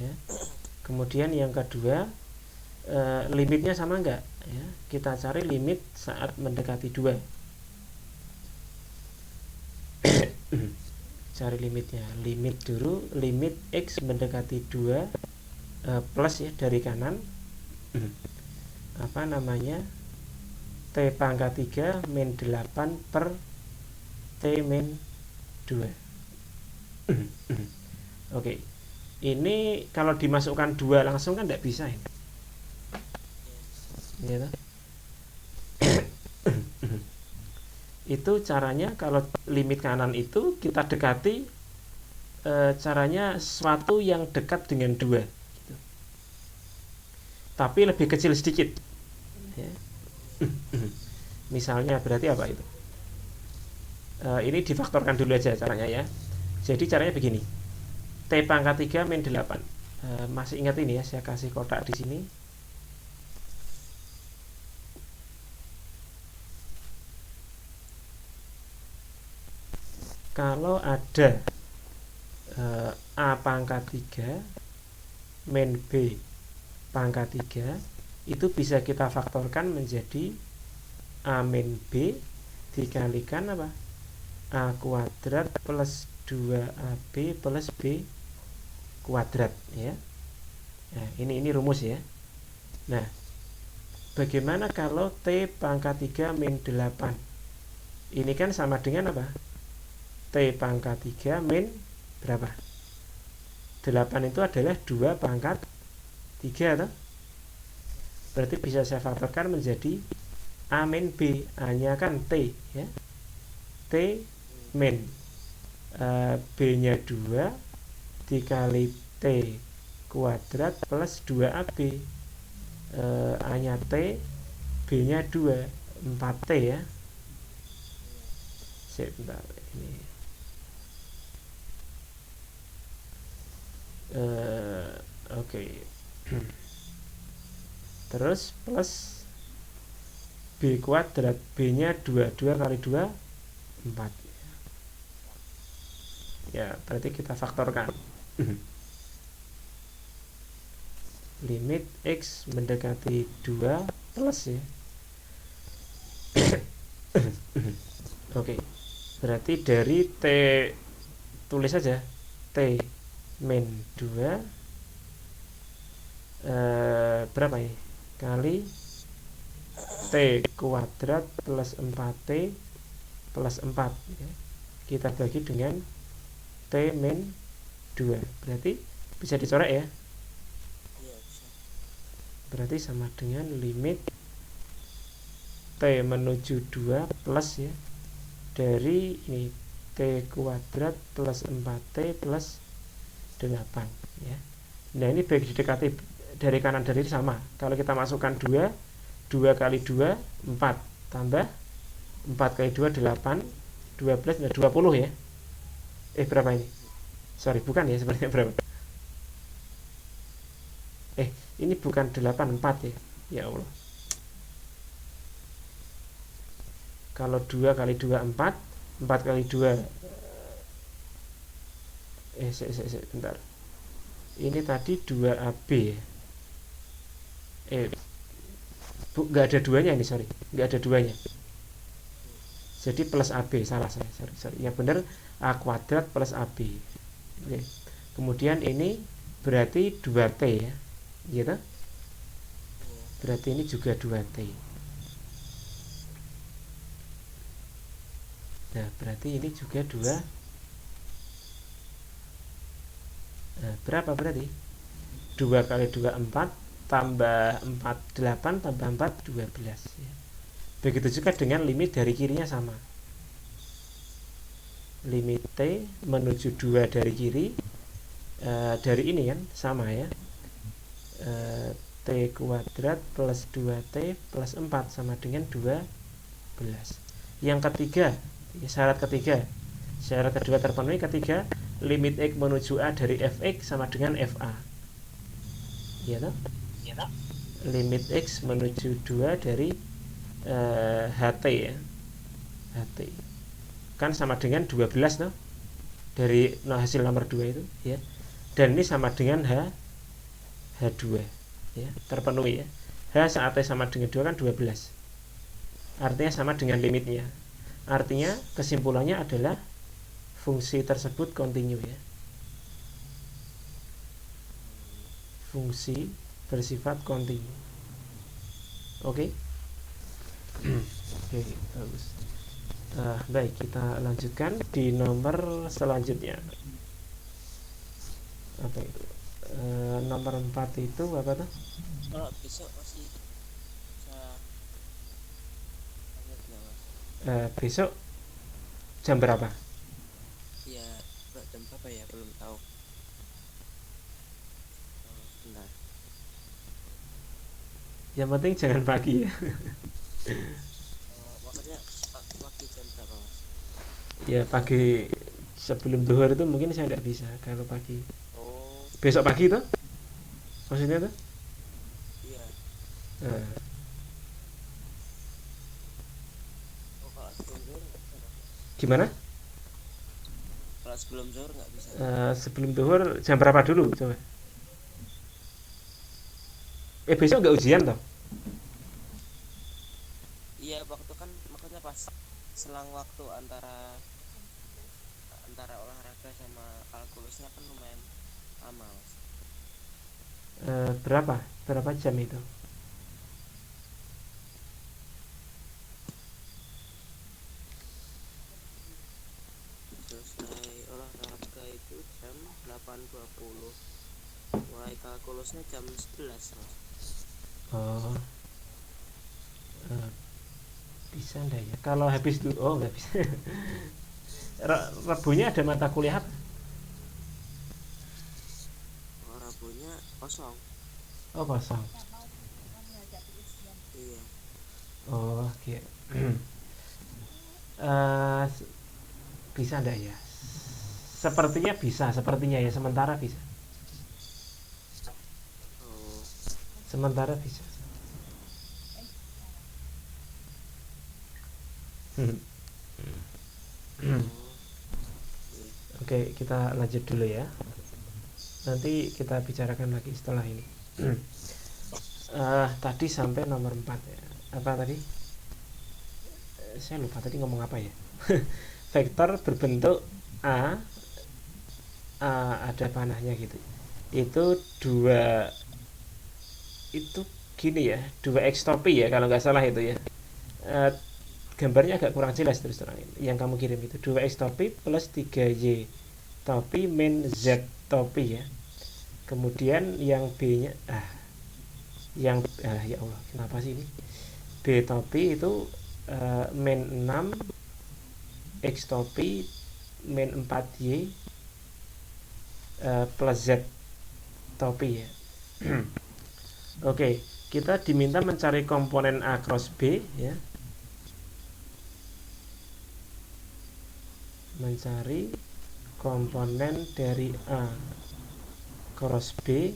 Ya. Kemudian yang kedua, limitnya sama enggak ya, kita cari limit saat mendekati 2. Cari limitnya, limit dulu, limit X mendekati 2 plus ya dari kanan apa namanya, T pangkat 3 min 8 per T min 2. Oke, ini kalau dimasukkan 2 langsung kan tidak bisa ini ya. Itu caranya kalau limit kanan itu kita dekati caranya sesuatu yang dekat dengan 2 gitu. Tapi lebih kecil sedikit ya. Misalnya berarti apa itu? Ini difaktorkan dulu aja caranya ya. Jadi caranya begini, T pangkat 3 min 8. Masih ingat ini ya, saya kasih kotak di sini. Kalau ada A pangkat 3 min B pangkat 3, itu bisa kita faktorkan menjadi A min B dikalikan apa? A kuadrat plus 2AB plus B kuadrat ya. Nah, ini rumus ya. Nah, bagaimana kalau T pangkat 3 min 8? Ini kan sama dengan apa? T pangkat 3 min berapa? 8 itu adalah 2 pangkat 3 atau? Berarti bisa saya faktorkan menjadi A min B. A nya kan T ya. T min B nya 2 dikali T kuadrat plus 2AB. A nya T, B nya 2, 4T ya. Sebentar ini. Oke. Terus plus B kuadrat, B nya 2 kali 2 4 ya, berarti kita faktorkan. Limit X mendekati 2 plus ya. Oke, berarti dari T, tulis saja T min 2 berapa ini? Kali T kuadrat plus 4T plus 4 ya. Kita bagi dengan T min 2. Berarti bisa dicoret ya. Berarti sama dengan limit T menuju 2 plus ya, dari ini T kuadrat plus 4T plus 8 ya. Nah, ini baik didekati dari kanan dari sama. Kalau kita masukkan 2 kali 2 4 tambah 4 kali 2 8 12 20 ya. Berapa ini? Sorry, bukan ya, sebenarnya berapa? Ini bukan 8 4 ya. Ya Allah. Kalau 2 kali 2 4, 4 kali 2 bentar. Ini tadi 2AB ya. Nggak ada duanya ini, sorry, nggak ada duanya. Jadi plus AB, salah saya, sorry. Yang benar A kuadrat plus AB. Oke. Kemudian ini berarti 2T ya, gitu. Berarti ini juga 2T. Nah, berarti ini juga 2. Nah, berapa berarti? 2 kali 2 4 tambah 4 8 tambah 4 12 ya. Begitu juga dengan limit dari kirinya sama. limit T menuju 2 dari kiri, dari ini kan sama ya, T kuadrat plus 2T plus 4 sama dengan 12. Yang ketiga, syarat kedua terpenuhi ketika limit X menuju A dari Fx sama dengan Fa, ya toh? Limit X menuju 2 dari HT ya, HT kan sama dengan 12 toh, dari hasil nomor 2 itu ya, dan ini sama dengan H2 ya, terpenuhi ya. H saat T sama dengan 2 kan 12, artinya sama dengan limitnya. Artinya kesimpulannya adalah fungsi tersebut kontinu ya, fungsi bersifat kontinu. Oke. Oke, bagus. Baik, kita lanjutkan di nomor selanjutnya. Apa itu? Nomor 4 itu apa tuh? Kalau besok masih bisa lanjut nggak, Mas? Besok jam berapa? Ya, jam berapa ya, belum tahu. Bentar. Yang penting jangan pagi ya. Maksudnya pagi jam berapa, Mas? Ya pagi sebelum duhur itu mungkin saya tidak bisa kalau pagi. Oh, Besok pagi tuh? Maksudnya tuh? iya. Kalau sebelum zuhur nggak bisa, Mas? Gimana? Kalau sebelum zuhur nggak bisa. Sebelum duhur jam berapa dulu coba? Besok nggak ujian toh? Iya, waktu kan maksudnya pas selang waktu antara olahraga sama kalkulusnya kan lumayan lama, Mas. Berapa jam itu? Selesai olahraga itu jam 8.20, mulai kalkulusnya jam 11, Mas. Oh, bisa enggak ya? Kalau habis dulu, oh nggak bisa. Rebunya ada mata kuliah apa? Rabunya kosong. Oh kosong. Iya. Oh oke. Bisa enggak ya? Sepertinya bisa, sepertinya ya, sementara bisa. Oh. Sementara bisa. Oke, kita lanjut dulu ya. Nanti kita bicarakan lagi setelah ini. Tadi sampai nomor 4 ya. Apa tadi? Saya lupa tadi ngomong apa ya. Vektor berbentuk A, ada panahnya gitu. Itu gini ya, 2x topi ya kalau nggak salah itu ya. Gambarnya agak kurang jelas terus terang yang kamu kirim itu, 2x topi plus 3y topi min z topi ya. Kemudian yang B nya ya Allah kenapa sih ini, B topi itu min 6 x topi min 4y plus z topi ya. Oke, kita diminta mencari komponen A cross B ya, mencari komponen dari A cross B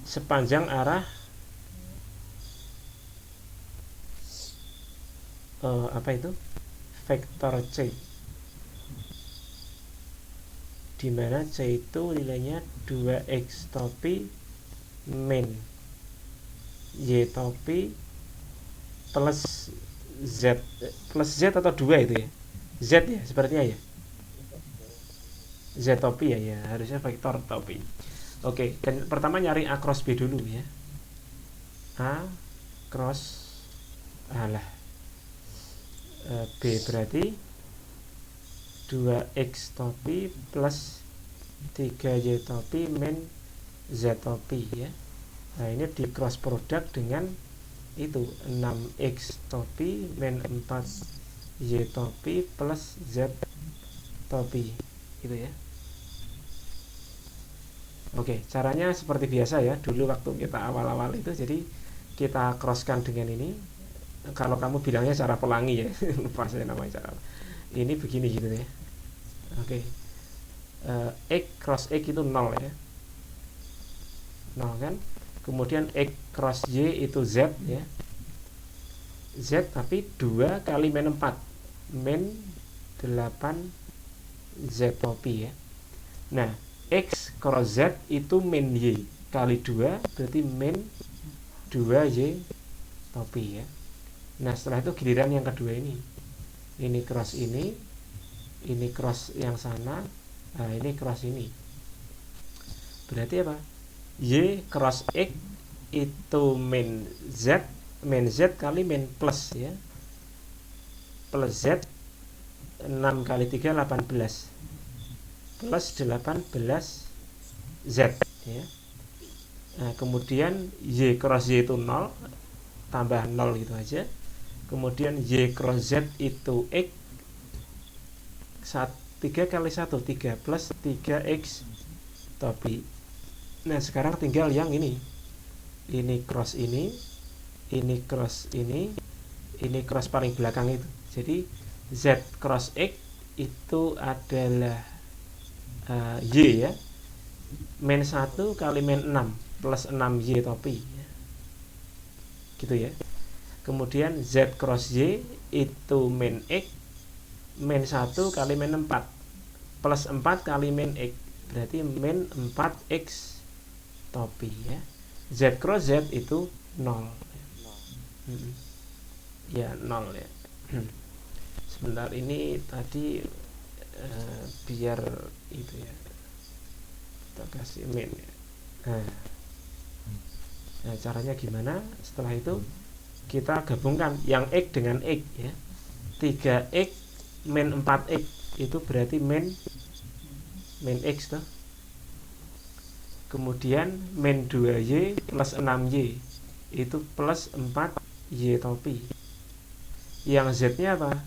sepanjang arah apa itu, vektor C, dimana C itu nilainya 2x topi min y topi plus z atau 2 itu ya, z ya sepertinya ya, z topi ya harusnya vektor topi. Oke, dan pertama nyari A cross B dulu ya. A cross B berarti 2x topi plus 3y topi min z topi ya. Nah ini di cross product dengan itu 6x topi min 4y topi plus z topi gitu ya. Oke, caranya seperti biasa ya. Dulu waktu kita awal-awal itu, jadi kita crosskan dengan ini. Kalau kamu bilangnya cara pelangi ya, lupa saya namanya cara. Ini begini gitu ya. Oke, X cross X itu 0 ya, 0 kan. Kemudian X cross Y itu Z ya, Z tapi 2 kali min 4, min 8 Z topi ya. Nah, X cross Z itu min Y kali 2, berarti min 2Y topi ya. Nah, setelah itu giliran yang kedua ini cross ini cross yang sana, nah ini cross ini. Berarti apa? Y cross X itu min Z kali min plus ya, plus Z 6 kali 3 18 plus 18 Z ya. Nah, kemudian Y cross Y itu 0 tambah 0 gitu aja. Kemudian Y cross Z itu X 3 kali 1 3 plus 3X topi. Nah, sekarang tinggal yang ini cross ini cross ini cross paling belakang itu. Jadi Z cross X itu adalah Y ya, min 1 kali min 6 plus 6Y topi ya. Gitu ya. Kemudian Z cross Y itu min X min 1 kali min 4 plus 4 kali min X, berarti min 4X topi ya. Z cross Z itu 0 ya, 0 ya. Sebentar, ini tadi biar itu ya, kita kasih min ya. Nah, caranya gimana? Setelah itu kita gabungkan yang X dengan X ya. 3X min 4X itu berarti min X tuh. Kemudian min 2Y plus 6Y itu plus 4Y topi. Yang Z-nya apa?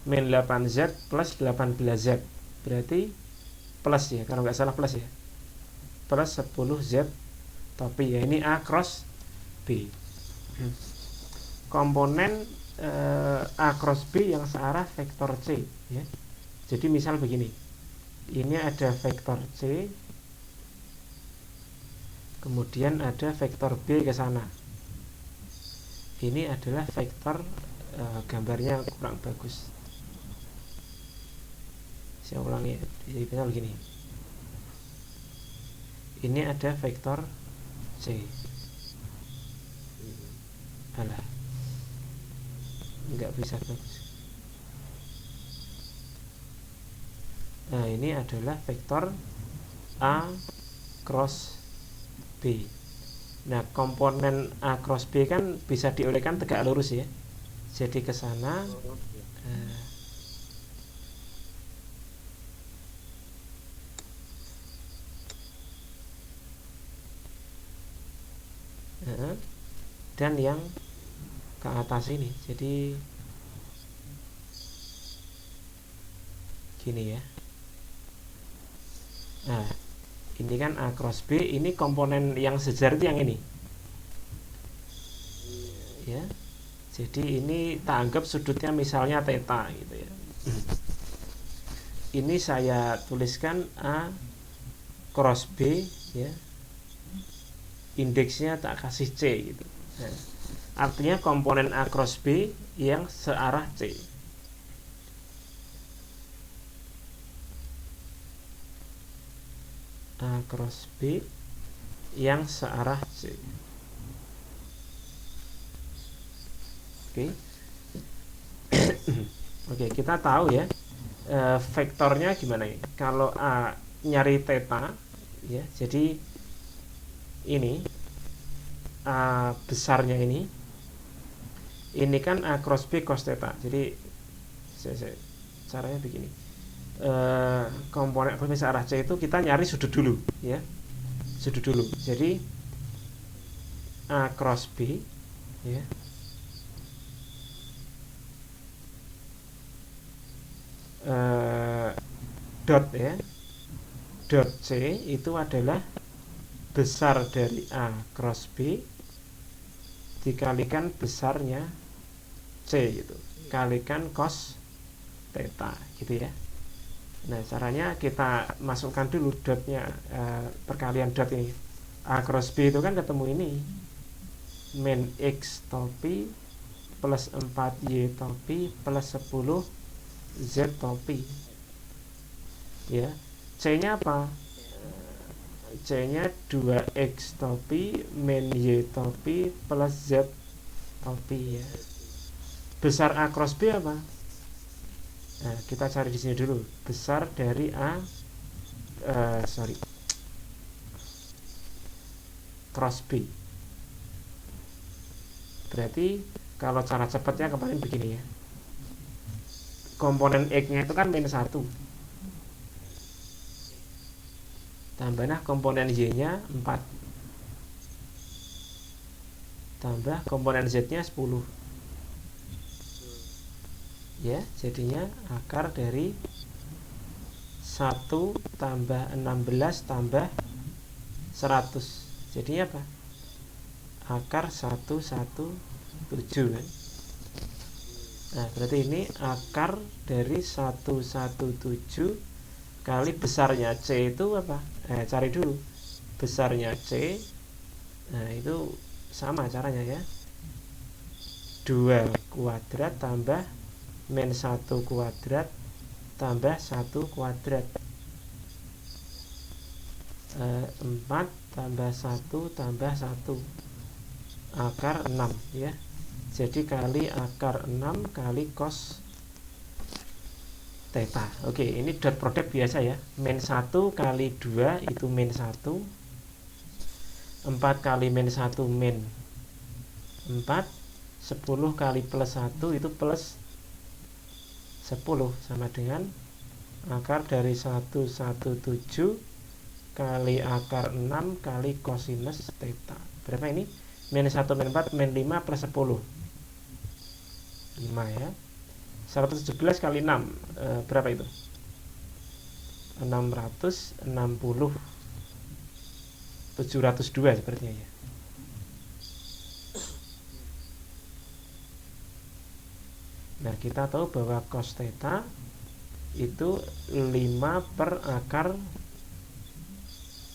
Min 8Z plus 18Z, berarti plus ya, kalau nggak salah plus ya, plus 10Z topi ya. Ini A cross B. Komponen A cross B yang searah vektor C ya. Jadi misal begini, ini ada vektor C, kemudian ada vektor B ke sana. Ini adalah vektor, gambarnya kurang bagus, saya ulangi. Jadi misal begini, ini ada vektor C, alah nggak bisa bagus. Nah, ini adalah vektor A cross B. Nah, komponen A cross B kan bisa diuraikan tegak lurus ya. Jadi ke sana, dan yang ke atas ini, jadi gini ya. Nah, ini kan A cross B, ini komponen yang sejajar itu yang ini ya. Jadi ini tak anggap sudutnya misalnya theta gitu ya. Ini saya tuliskan A cross B ya, indeksnya tak kasih C gitu. Nah, artinya komponen A cross B yang searah C. A cross B yang searah C. Oke. Oke, kita tahu ya, vektornya gimana ya. Kalau A nyari theta ya, jadi ini A besarnya ini kan A cross B cos theta. Jadi caranya begini, komponen A searah C itu kita nyari sudut dulu ya, sudut dulu. Jadi A cross B ya, dot ya, dot C itu adalah besar dari A cross B dikalikan besarnya C gitu, kalikan cos theta gitu ya. Nah, caranya kita masukkan dulu dotnya, perkalian dot ini. A cross B itu kan ketemu ini, min X topi plus 4Y topi plus 10 Z topi. Ya, C-nya apa? C-nya 2X topi min Y topi plus Z topi ya. Besar A cross B apa? Nah, kita cari di sini dulu. Besar dari A cross B. Berarti kalau cara cepatnya kemarin begini ya. Komponen X-nya itu kan min 1. Tambahlah komponen Y-nya 4. Tambah komponen Z-nya 10. Ya, jadinya akar dari 1 tambah 16 tambah 100. Jadinya apa? Akar 117 kan? Nah, berarti ini akar dari 117 kali besarnya C itu apa? Cari dulu besarnya C. Nah, itu sama caranya ya. 2 kuadrat tambah min 1 kuadrat tambah 1 kuadrat, 4 tambah 1 tambah 1 akar 6 ya. Jadi kali akar 6 kali cos theta. Oke, ini dot product biasa ya. Min 1 kali 2 itu min 1, 4 kali min 1 min 4, 10 kali plus 1 itu plus 10 sama dengan akar dari 117 kali akar 6 kali kosinus theta. Berapa ini? Min 1 min 4 min 5 plus 10. 5 ya. 117 kali 6 berapa itu? 660. 702 sepertinya ya. Nah, kita tahu bahwa cos theta itu 5 per akar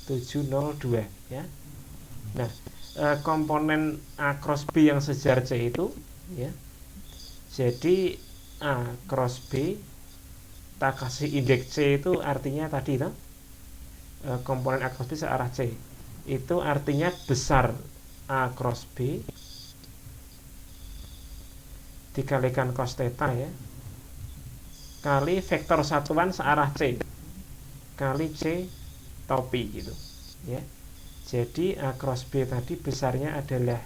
702 ya. Nah, komponen A cross B yang sejar C itu ya. Jadi A cross B tak kasih indeks C itu artinya tadi itu komponen A cross B searah C. Itu artinya besar A cross B dikalikan cos theta ya, kali vektor satuan searah C kali C topi gitu ya. Jadi A cross B tadi besarnya adalah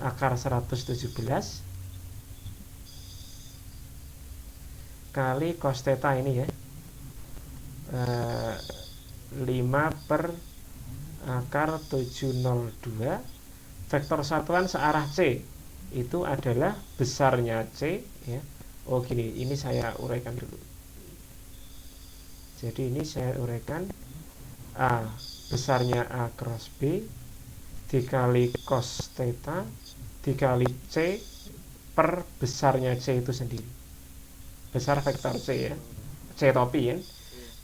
akar 117 kali cos theta ini ya, 5 per akar 702, vektor satuan searah C itu adalah besarnya C ya. Oh gini, ini saya uraikan dulu. Jadi ini saya uraikan, A besarnya A cross B dikali cos theta dikali C per besarnya C itu sendiri, besar vektor C ya, C topi ya.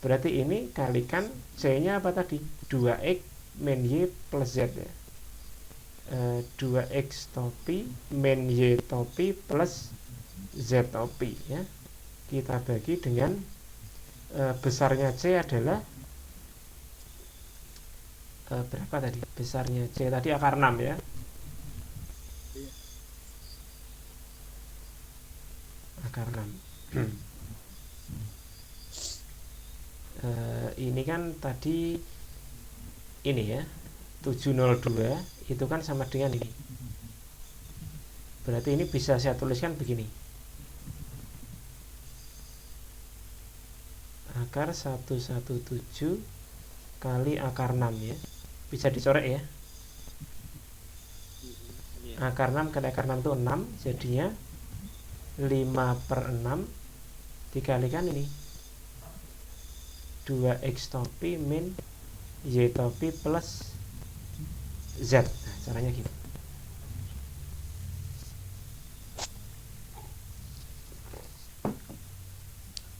Berarti ini kalikan C nya apa tadi? 2X min Y plus Z ya, 2X topi min Y topi plus Z topi ya. Kita bagi dengan besarnya C adalah berapa tadi? Besarnya C tadi akar 6 ya. Akar 6. Ini kan tadi ini ya, 702 itu kan sama dengan ini. Berarti ini bisa saya tuliskan begini, akar 117 kali akar 6 ya. Bisa dicorek ya, akar 6 kali akar 6 itu 6, jadinya 5 per 6 dikalikan ini 2x topi min y topi plus z. Nah, caranya gitu.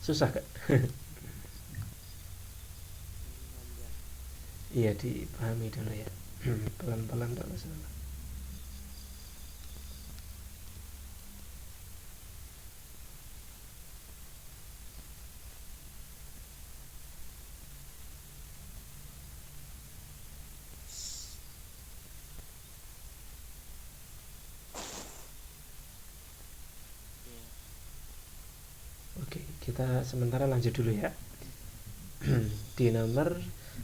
Susah gak? Iya, dipahami dulu ya. Pelan-pelan tak masalah. Oke, kita sementara lanjut dulu ya. Di nomor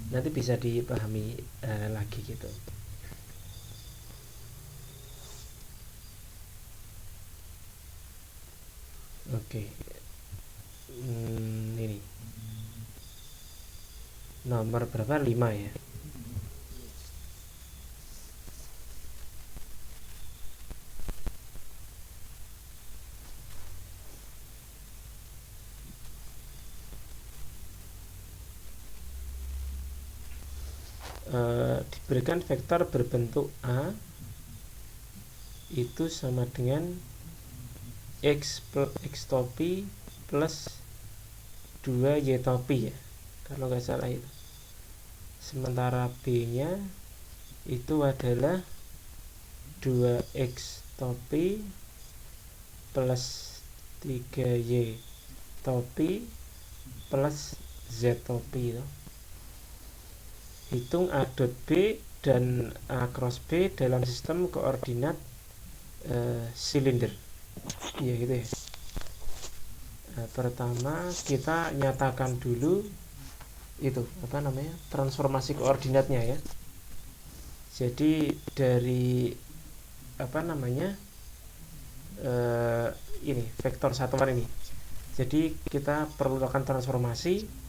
nanti bisa dipahami lagi gitu. Oke. Ini nomor berapa? 5 ya. Diberikan vektor berbentuk A itu sama dengan x topi plus 2y topi ya, kalau nggak salah itu. Sementara B nya itu adalah 2x topi plus 3y topi plus z topi itu. Hitung A dot B dan A cross B dalam sistem koordinat silinder. Iya gitu ya. Nah, pertama kita nyatakan dulu itu apa namanya, transformasi koordinatnya ya. Jadi dari apa namanya ini vektor satuan ini. Jadi kita perlu lakukan transformasi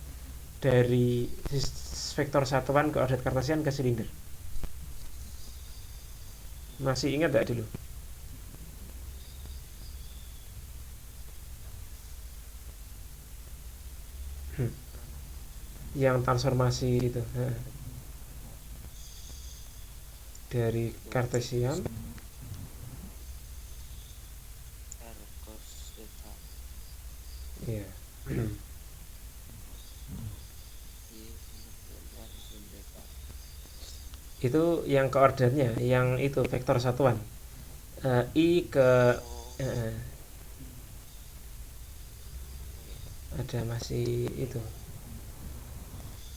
dari vektor satuan koordinat kartesian ke silinder. Masih ingat gak dulu? Yang transformasi itu dari kartesian ya. Itu yang koordinatnya, yang itu vektor satuan I ke ada masih itu.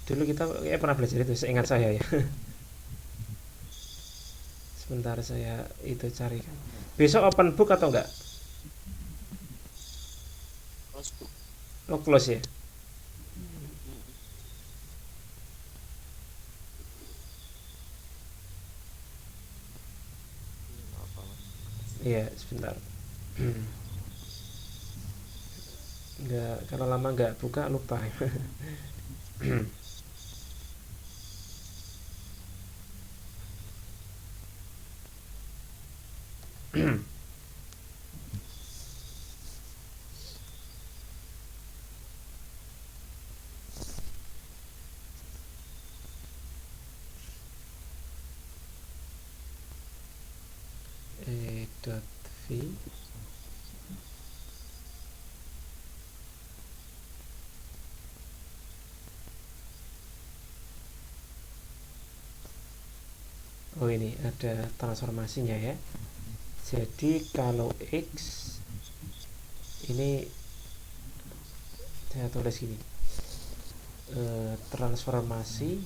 Dulu kita pernah belajar itu, seingat saya ya. Sebentar saya itu carikan. Besok open book atau enggak? Close book. Oh, close ya. Iya, sebentar. Enggak, kalau lama enggak buka lupa. dot v oh ini ada transformasinya ya. Jadi kalau x ini saya tulis gini, transformasi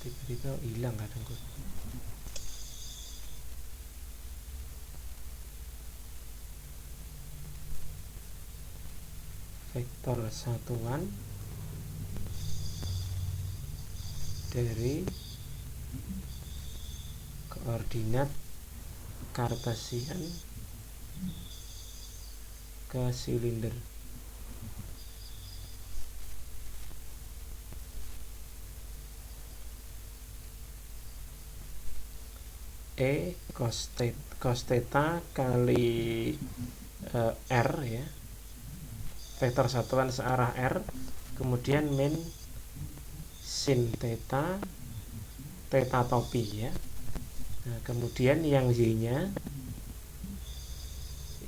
tiba-tiba hilang kadang. Vektor satuan dari koordinat kartesian ke silinder. E cos theta kali R ya, vektor satuan searah R, kemudian min sin theta topi ya. Nah, kemudian yang Y-nya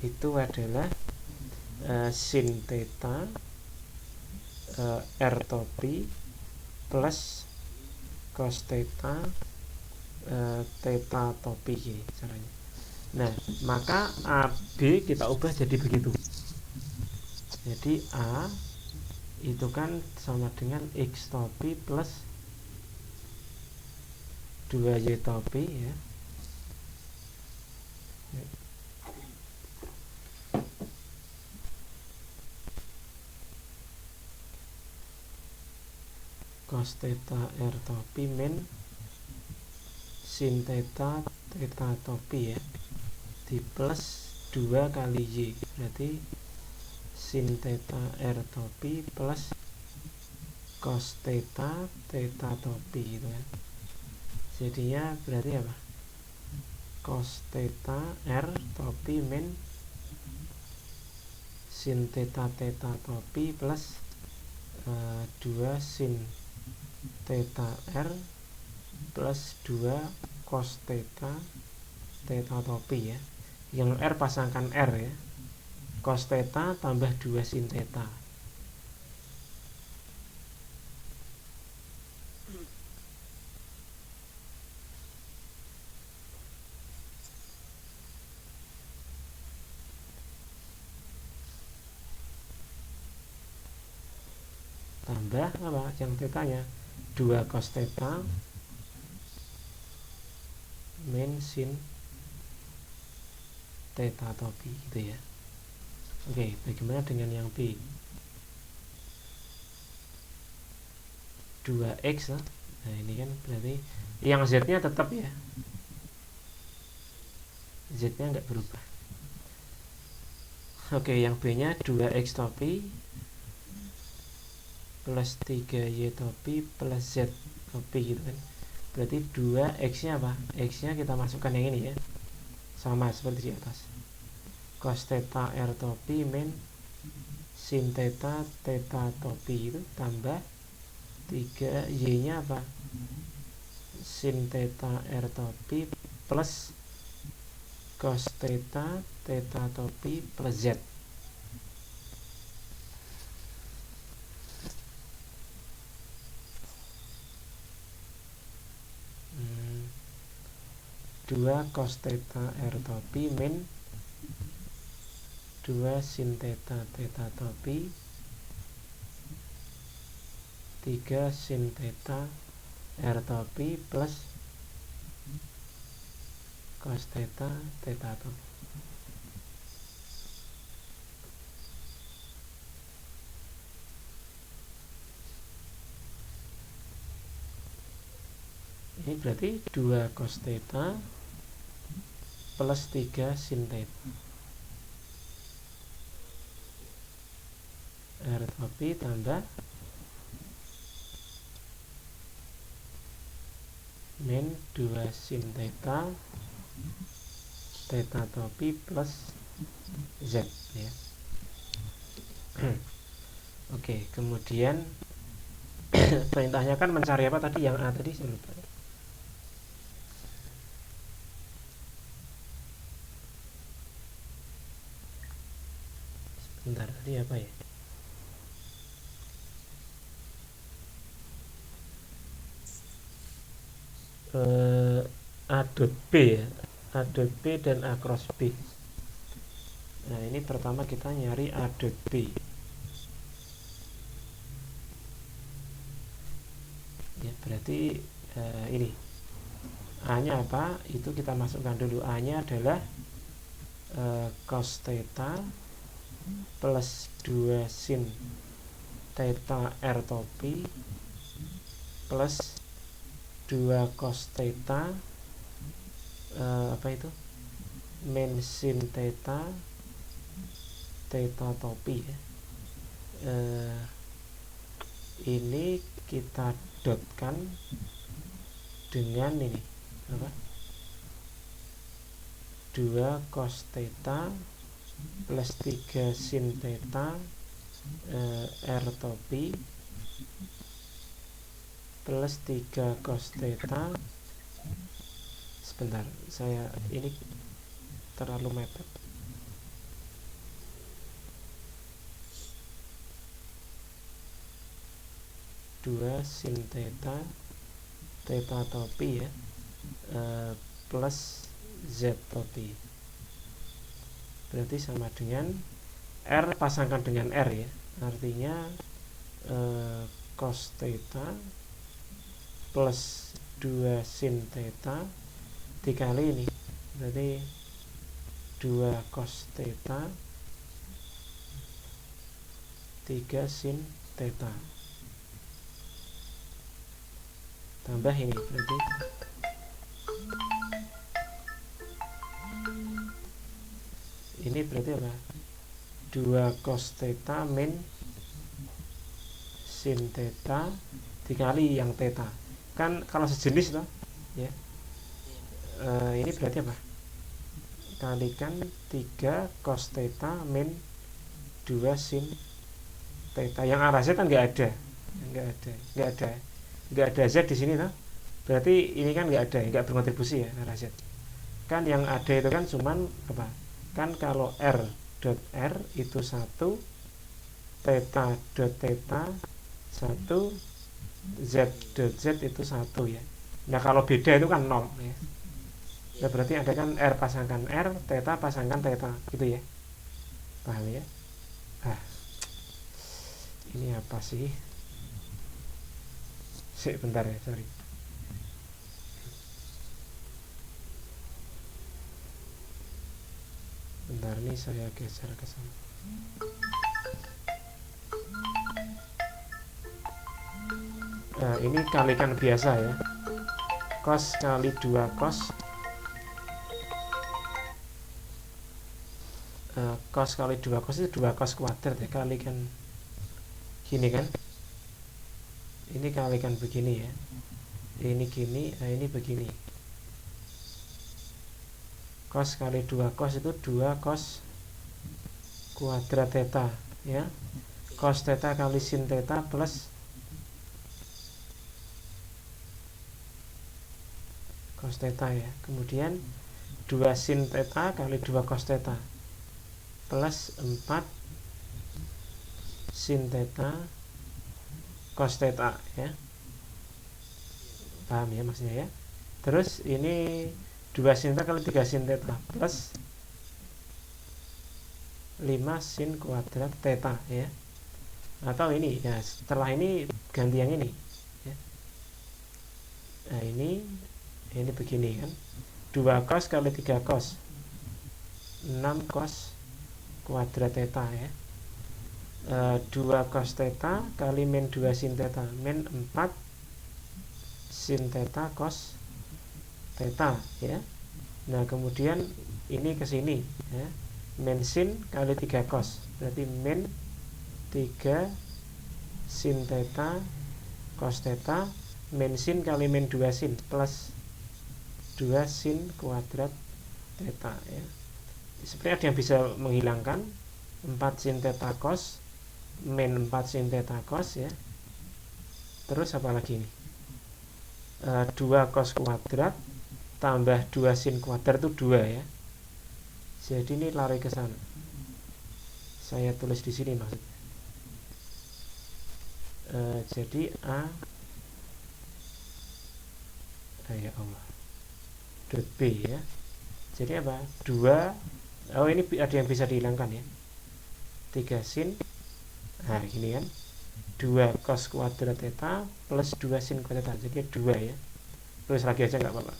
itu adalah sin theta R topi plus cos theta theta topi gini caranya. Nah, maka AB kita ubah jadi begitu. Jadi A itu kan sama dengan X topi plus 2Y topi ya. Cos theta R topi min sin theta topi ya, di plus 2 kali Y, berarti sin theta R topi plus cos theta topi gitu kan. Jadinya berarti apa? Cos theta R topi min sin theta topi plus 2 sin theta R plus 2 cos theta topi ya. Yang R pasangkan R ya. Cos theta tambah 2 sin theta. Tambah apa? Yang tetanya 2 cos theta min sin theta topi gitu ya. Oke, bagaimana dengan yang B? 2x lah. Nah, ini kan berarti yang z-nya tetap ya. Z-nya nggak berubah. Oke, yang B-nya 2x topi plus 3y topi plus z topi gitu kan. Berarti 2x-nya apa? X-nya kita masukkan yang ini ya. Sama seperti di atas. Cos theta R topi min sin theta topi itu tambah 3y-nya apa? Sin theta R topi plus cos theta topi plus z. Dua cos theta R topi min 2 sin theta topi 3 sin theta R topi plus cos theta topi. Ini berarti 2 cos theta plus 3 sin theta R topi tambah min 2 sin theta topi plus z ya. Oke, kemudian perintahnya kan mencari apa tadi? Yang A tadi saya lupa. Sebentar, tadi apa ya? A dot B ya, A dot B dan A cross B. Nah, ini pertama kita nyari A dot B ya, berarti ini A nya apa? Itu kita masukkan dulu. A nya adalah cos theta plus 2 sin theta R topi plus 2 cos theta apa itu? Min sin theta topi ya. Ini kita dotkan dengan ini apa? 2 cos theta plus 3 sin theta R topi plus 3 cos theta. Sebentar, saya ini terlalu mepet. Dua sin theta topi ya, plus Z topi, berarti sama dengan R pasangkan dengan R ya, artinya cos theta plus 2 sin theta dikali ini, berarti 2 cos theta 3 sin theta tambah ini, berarti ini berarti apa? 2 cos theta min sin theta dikali yang theta, kan kalau sejenis loh ya. Ini berarti apa? Kalikan 3 cos theta min 2 sin theta. Yang arah Z kan nggak ada Z di sini loh. Berarti ini kan nggak berkontribusi ya arah Z. Kan yang ada itu kan cuman apa? Kan kalau R dot R itu 1, theta dot theta 1, Z dot Z itu 1 ya. Nah kalau beda itu kan 0 ya. Nah, berarti ada kan R pasangkan R, theta pasangkan theta gitu ya. Paham ya? Ini apa sih? Bentar ya, sorry. Bentar nih, saya geser ke sana. Nah, ini kalikan biasa ya. Cos kali 2 cos. Cos kali 2 cos itu 2 cos kuadrat ya, kalikan gini kan. Ini kalikan begini ya. Ini gini, nah ini begini. Cos kali 2 cos itu 2 cos kuadrat theta ya. Cos theta kali sin theta plus cos theta ya. Kemudian 2 sin theta kali 2 cos theta plus 4 sin theta cos theta ya. Paham ya maksudnya ya. Terus ini 2 sin theta kali 3 sin theta plus 5 sin kuadrat theta ya. Atau ini ya, setelah ini ganti yang ini ya. Nah ini begini kan, 2 cos kali 3 cos 6 cos kuadrat theta ya. 2 cos theta kali min 2 sin theta min 4 sin theta cos theta ya. Nah kemudian ini ke sini ya, min sin kali 3 cos berarti min 3 sin theta cos theta min sin kali min 2 sin plus 2 sin kuadrat theta ya. Sebenarnya ada yang bisa menghilangkan 4 sin theta cos min 4 sin theta cos ya. Terus apa lagi nih? 2 cos kuadrat tambah 2 sin kuadrat itu 2 ya. Jadi ini lari ke sana. Saya tulis di sini maksudnya. Jadi ya Allah dot B ya. Jadi apa? 2. Oh ini ada yang bisa dihilangkan ya. 3 sin. Nah gini kan, 2 cos kuadrat theta plus 2 sin kuadrat theta, jadi 2 ya. Tulis lagi aja nggak apa-apa.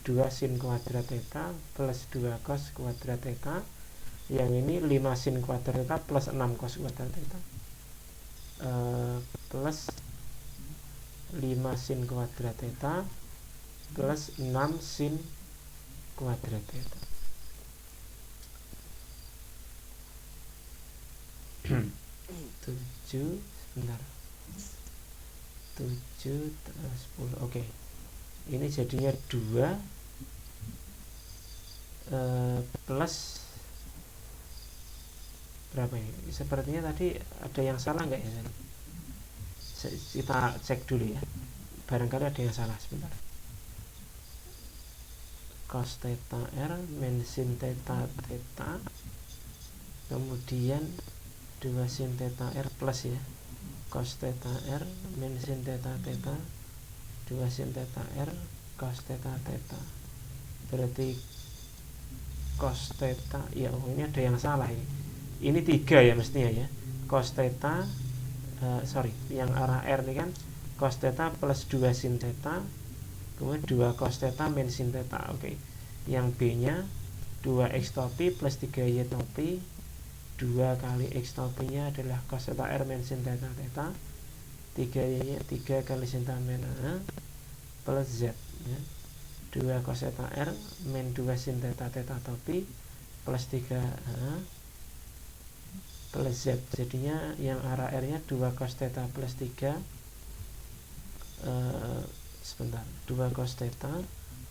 2 sin kuadrat theta plus 2 cos kuadrat theta. Yang ini 5 sin kuadrat theta plus 6 cos kuadrat theta plus 5 sin kuadrat theta plus 6 sin kuadrat theta. 7 sebentar, 7 10 oke. Ini jadinya 2 plus berapa ini? Sepertinya tadi ada yang salah nggak ya tadi? Kita cek dulu ya, barangkali ada yang salah. Sebentar. Cos theta r min sin theta theta, kemudian 2 sin theta r plus ya, cos theta r min sin theta theta, 2 sin theta r cos theta theta. Berarti cos theta, ya ini ada yang salah ini 3 ya mestinya ya. Cos theta yang arah R ini kan cos theta plus 2 sin theta, kemudian 2 cos theta min sin theta. Oke. Yang B nya 2x topi plus 3y topi, 2 kali x topi nya adalah cos theta R min sin theta theta, 3y nya 3 kali sin theta min A plus Z ya. 2 cos theta R min 2 sin theta theta topi plus 3A plus Z. Jadinya yang arah R nya 2 cos theta plus 3 sebentar, 2 cos theta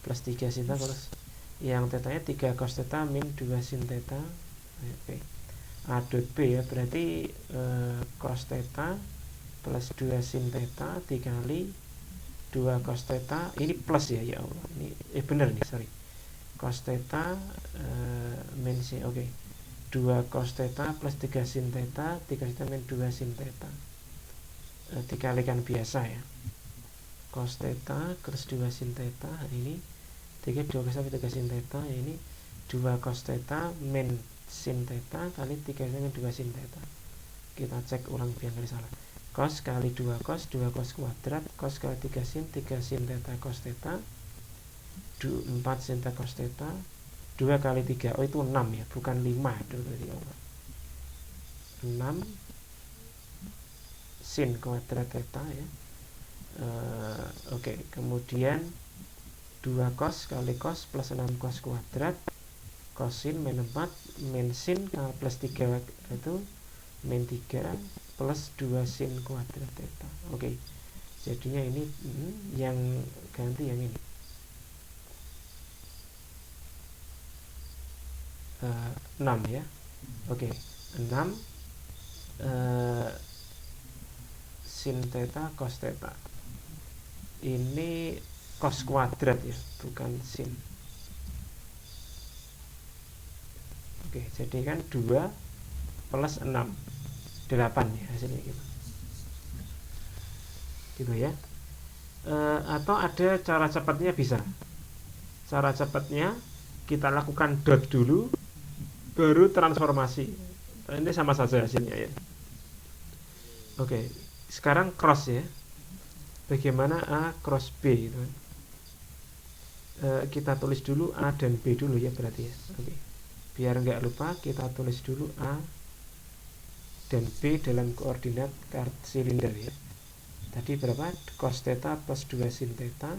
plus 3 sin theta, terus yang theta nya 3 cos theta min 2 sin theta. Oke. A dot B ya, berarti cos theta plus 2 sin theta dikali 2 cos theta, ini plus ya, ya Allah, ini bener nih, sorry, cos theta min sin, oke, 2 cos theta plus 3 sin theta, 3 sin theta min 2 sin theta, dikalikan biasa ya, cos theta plus 2 sin theta, ini 3 2 cos theta 3 sin theta, ini 2 cos theta min sin theta kali 3 sin 2 sin theta. Kita cek ulang biar nggak salah. Cos kali 2 cos, 2 cos kuadrat, cos kali 3 sin theta cos theta, 4 sin theta cos theta, 2 kali 3, oh itu 6 ya, bukan 5 dulu tadi. 6 sin kuadrat theta ya. Oke, kemudian 2 cos kali cos plus 6 cos kuadrat, cosin min 4 min sin plus 3 itu min 3 plus 2 sin kuadrat theta. Oke. Jadinya ini yang ganti yang ini. 6 ya. Oke. 6 sin theta cos theta. Ini cos kuadrat ya, bukan sin. Oke, jadi kan 2 plus 6 8 ya hasilnya gitu ya. Atau ada cara cepatnya, bisa cara cepatnya kita lakukan dot dulu baru transformasi, ini sama saja hasilnya ya. Oke, sekarang cross ya, bagaimana A cross B gitu. Kita tulis dulu A dan B dulu ya berarti ya. Oke, biar nggak lupa kita tulis dulu A dan B dalam koordinat silinder ya. Tadi berapa? Cos theta plus 2 sin theta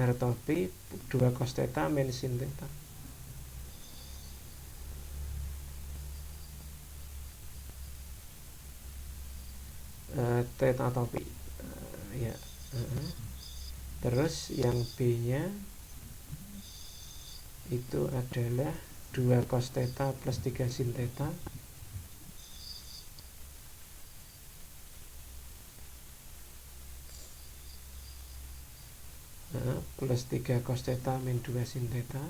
R topi 2 cos theta min sin theta. Theta topi ya. Terus yang B nya itu adalah 2 cos theta plus 3 sin theta plus 3 cos theta min 2 sin theta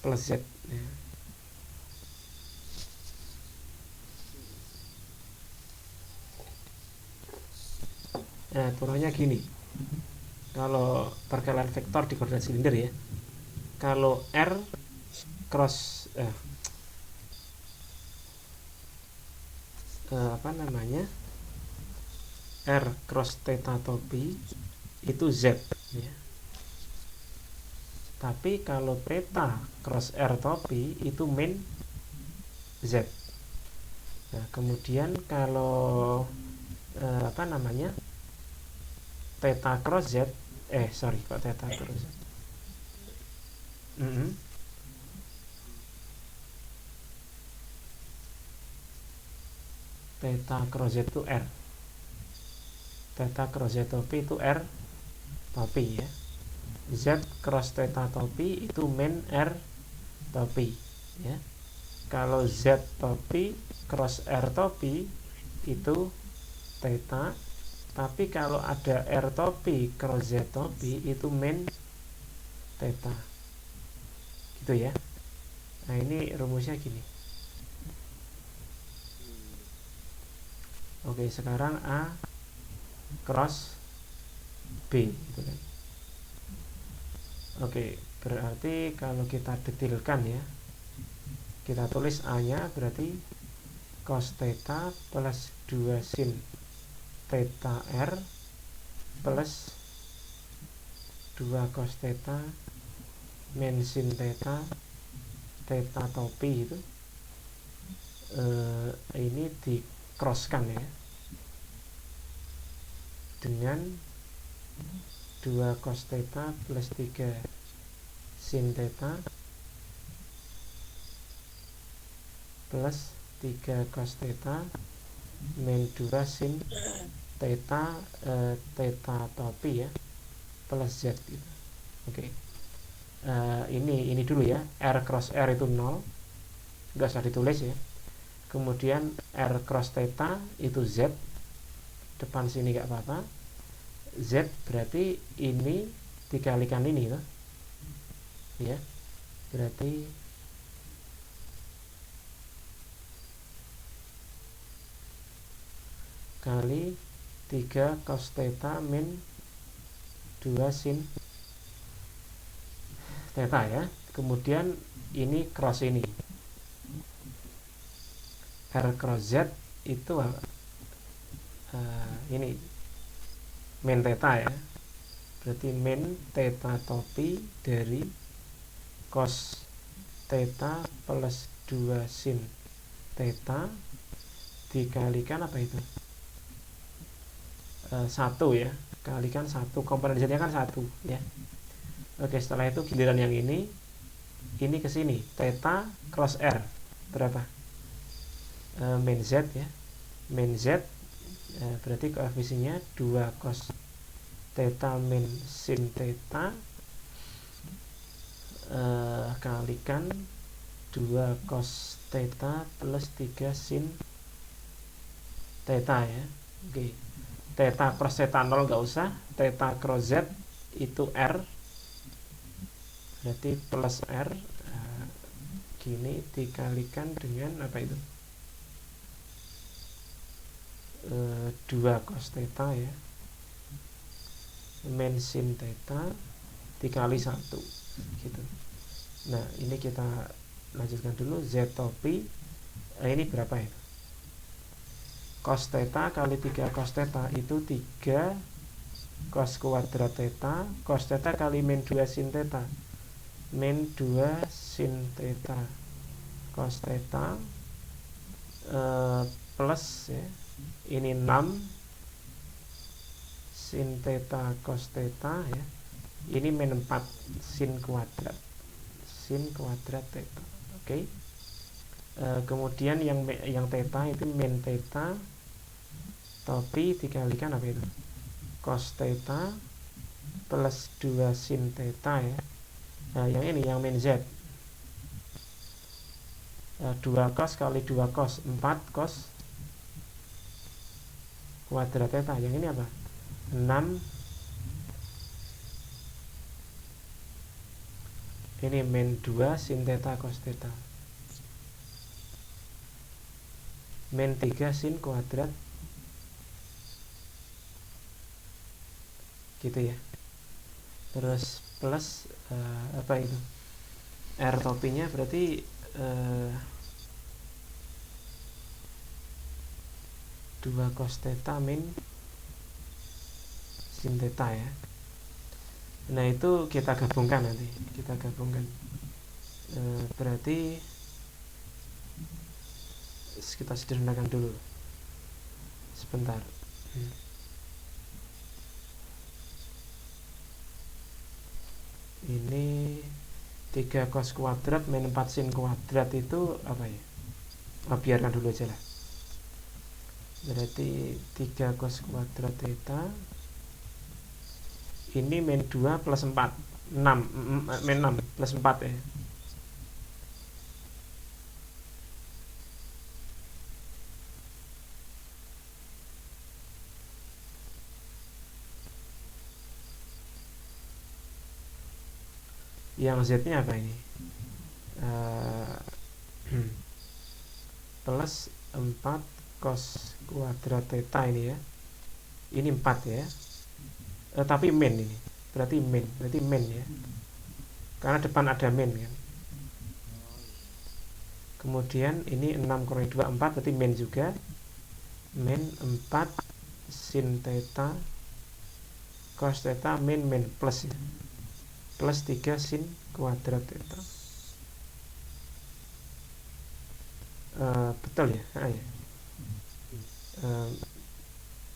plus Z ya. Nah, turunnya gini. Kalau perkalian vektor di koordinat silinder ya. Kalau R cross R cross theta topi itu Z ya. Tapi kalau theta cross R topi itu min Z. Nah, kemudian kalau theta cross Z, kok theta cross Z. Mm-hmm. theta cross z itu R, theta cross z topi itu R topi ya. Z cross theta topi itu min R topi ya. Kalau Z topi cross R topi itu theta, tapi kalau ada R topi cross Z topi itu min theta gitu ya. Nah ini rumusnya gini. Oke, sekarang A cross B gitu kan. Oke, berarti kalau kita detilkan ya, kita tulis A nya berarti cos theta plus 2 sin theta R plus 2 cos theta min sin theta theta topi itu ini di crosskan ya dengan 2 cos theta plus 3 sin theta plus 3 cos theta min 2 sin theta theta topi ya plus Z gitu. Oke. Ini dulu ya, R cross R itu 0, nggak usah ditulis ya. Kemudian R cross theta itu Z, depan sini nggak apa-apa. Z berarti ini dikalikan ini toh. Ya. Berarti kali 3 cos theta min 2 sin theta ya. Kemudian ini cross ini. R cross Z itu ini min theta ya. Berarti min theta topi dari cos theta plus 2 sin theta dikalikan apa itu? 1 ya, kalikan 1, komponen Z nya kan 1 ya. Oke, setelah itu giliran yang ini ke sini, theta cross R berapa? Min Z ya, min Z berarti koefisiennya 2 cos theta min sin theta kalikan 2 cos theta plus 3 sin theta ya. Oke, theta cross theta 0 nggak usah, theta cross Z itu R berarti plus R gini dikalikan dengan apa itu 2 cos theta ya min sin theta dikali 1 gitu. Nah ini kita lanjutkan dulu. Z topi ini berapa ya, cos theta kali 3 cos theta itu 3 cos kuadrat theta, cos theta kali min 2 sin theta min 2 sin theta cos theta plus ya, ini 6 sin theta cos theta ya, ini min 4 sin kuadrat theta. Oke. Kemudian yang theta itu min theta topi dikalikan apa itu cos theta plus 2 sin theta ya. Nah yang ini yang min Z 2 cos kali 2 cos 4 cos kuadrat theta. Yang ini apa? 6 ini min 2 sin theta cos theta min 3 sin kuadrat gitu ya. Terus plus apa itu R topinya berarti 2 cos theta min sin theta ya. Nah itu kita gabungkan nanti, berarti kita sederhanakan dulu sebentar. Ini 3 cos kuadrat min 4 sin kuadrat itu apa ya? Biarkan dulu aja lah. berarti 3 cos kuadrat theta ini min 2 plus 4 min 6 plus 4 ya. Yang Z nya apa ini? Plus 4 cos kuadrat theta ini ya. Ini 4 ya. Tapi min ini. Berarti min ya. Karena depan ada min kan. Kemudian ini 6 kurangi 2 4 berarti min juga. Min 4 sin theta cos theta min plus ya. Plus 3 sin kuadrat theta. Betul ya? Ya.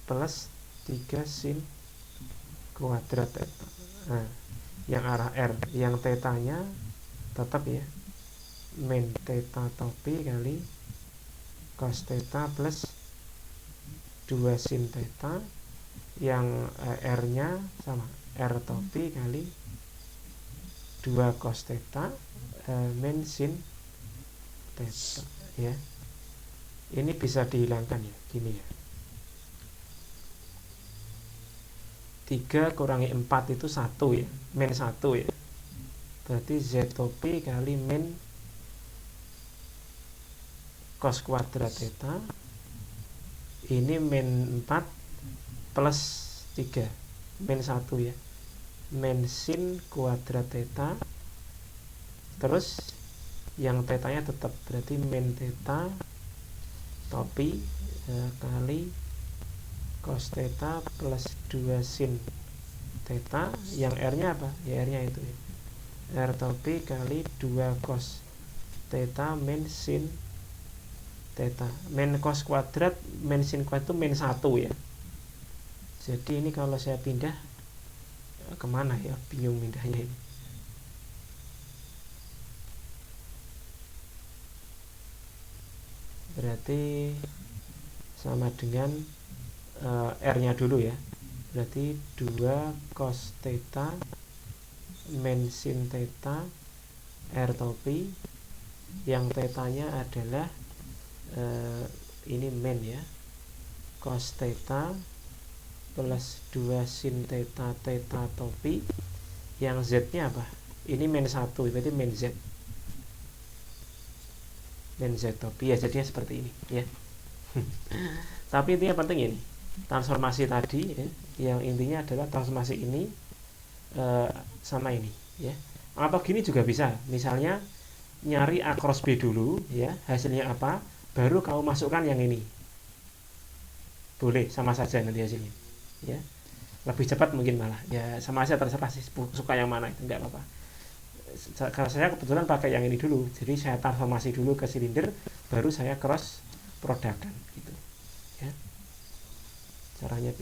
Plus 3 sin kuadrat theta. Nah, yang arah R, yang tetanya tetap ya min theta topi kali cos theta plus 2 sin theta, yang R nya sama R topi kali 2 cos theta min sin theta ya. Ini bisa dihilangkan ya, gini ya. 3 kurangi 4 itu 1 ya, min 1 ya. Berarti Z topi kali min cos kuadrat theta ini min 4 plus 3 min 1 ya, min sin kuadrat theta, terus yang tetanya tetap berarti min theta topi kali cos theta plus 2 sin theta, yang R nya apa? Ya R nya itu ya. R topi kali 2 cos theta min sin theta. Min cos kuadrat min sin kuadrat itu min 1 ya. Jadi ini kalau saya pindah kemana ya, bingung pindahnya ini. Berarti sama dengan R nya dulu ya. Berarti 2 cos theta min sin theta R topi, yang tetanya adalah ini min ya, cos theta plus 2 sin theta theta topi, yang Z nya apa? Ini min 1 berarti min Z, min Z topi ya, jadinya seperti ini ya. Tapi intinya penting ini transformasi tadi ya, yang intinya adalah transformasi ini sama ini ya. Atau gini juga bisa, misalnya nyari A cross B dulu ya, hasilnya apa, baru kamu masukkan yang ini, boleh, sama saja nanti hasilnya ya. Lebih cepat mungkin malah ya, sama aja, terserah sih suka yang mana, itu enggak apa-apa. Karena saya kebetulan pakai yang ini dulu, jadi saya transformasi dulu ke silinder, baru saya cross produkkan gitu ya, caranya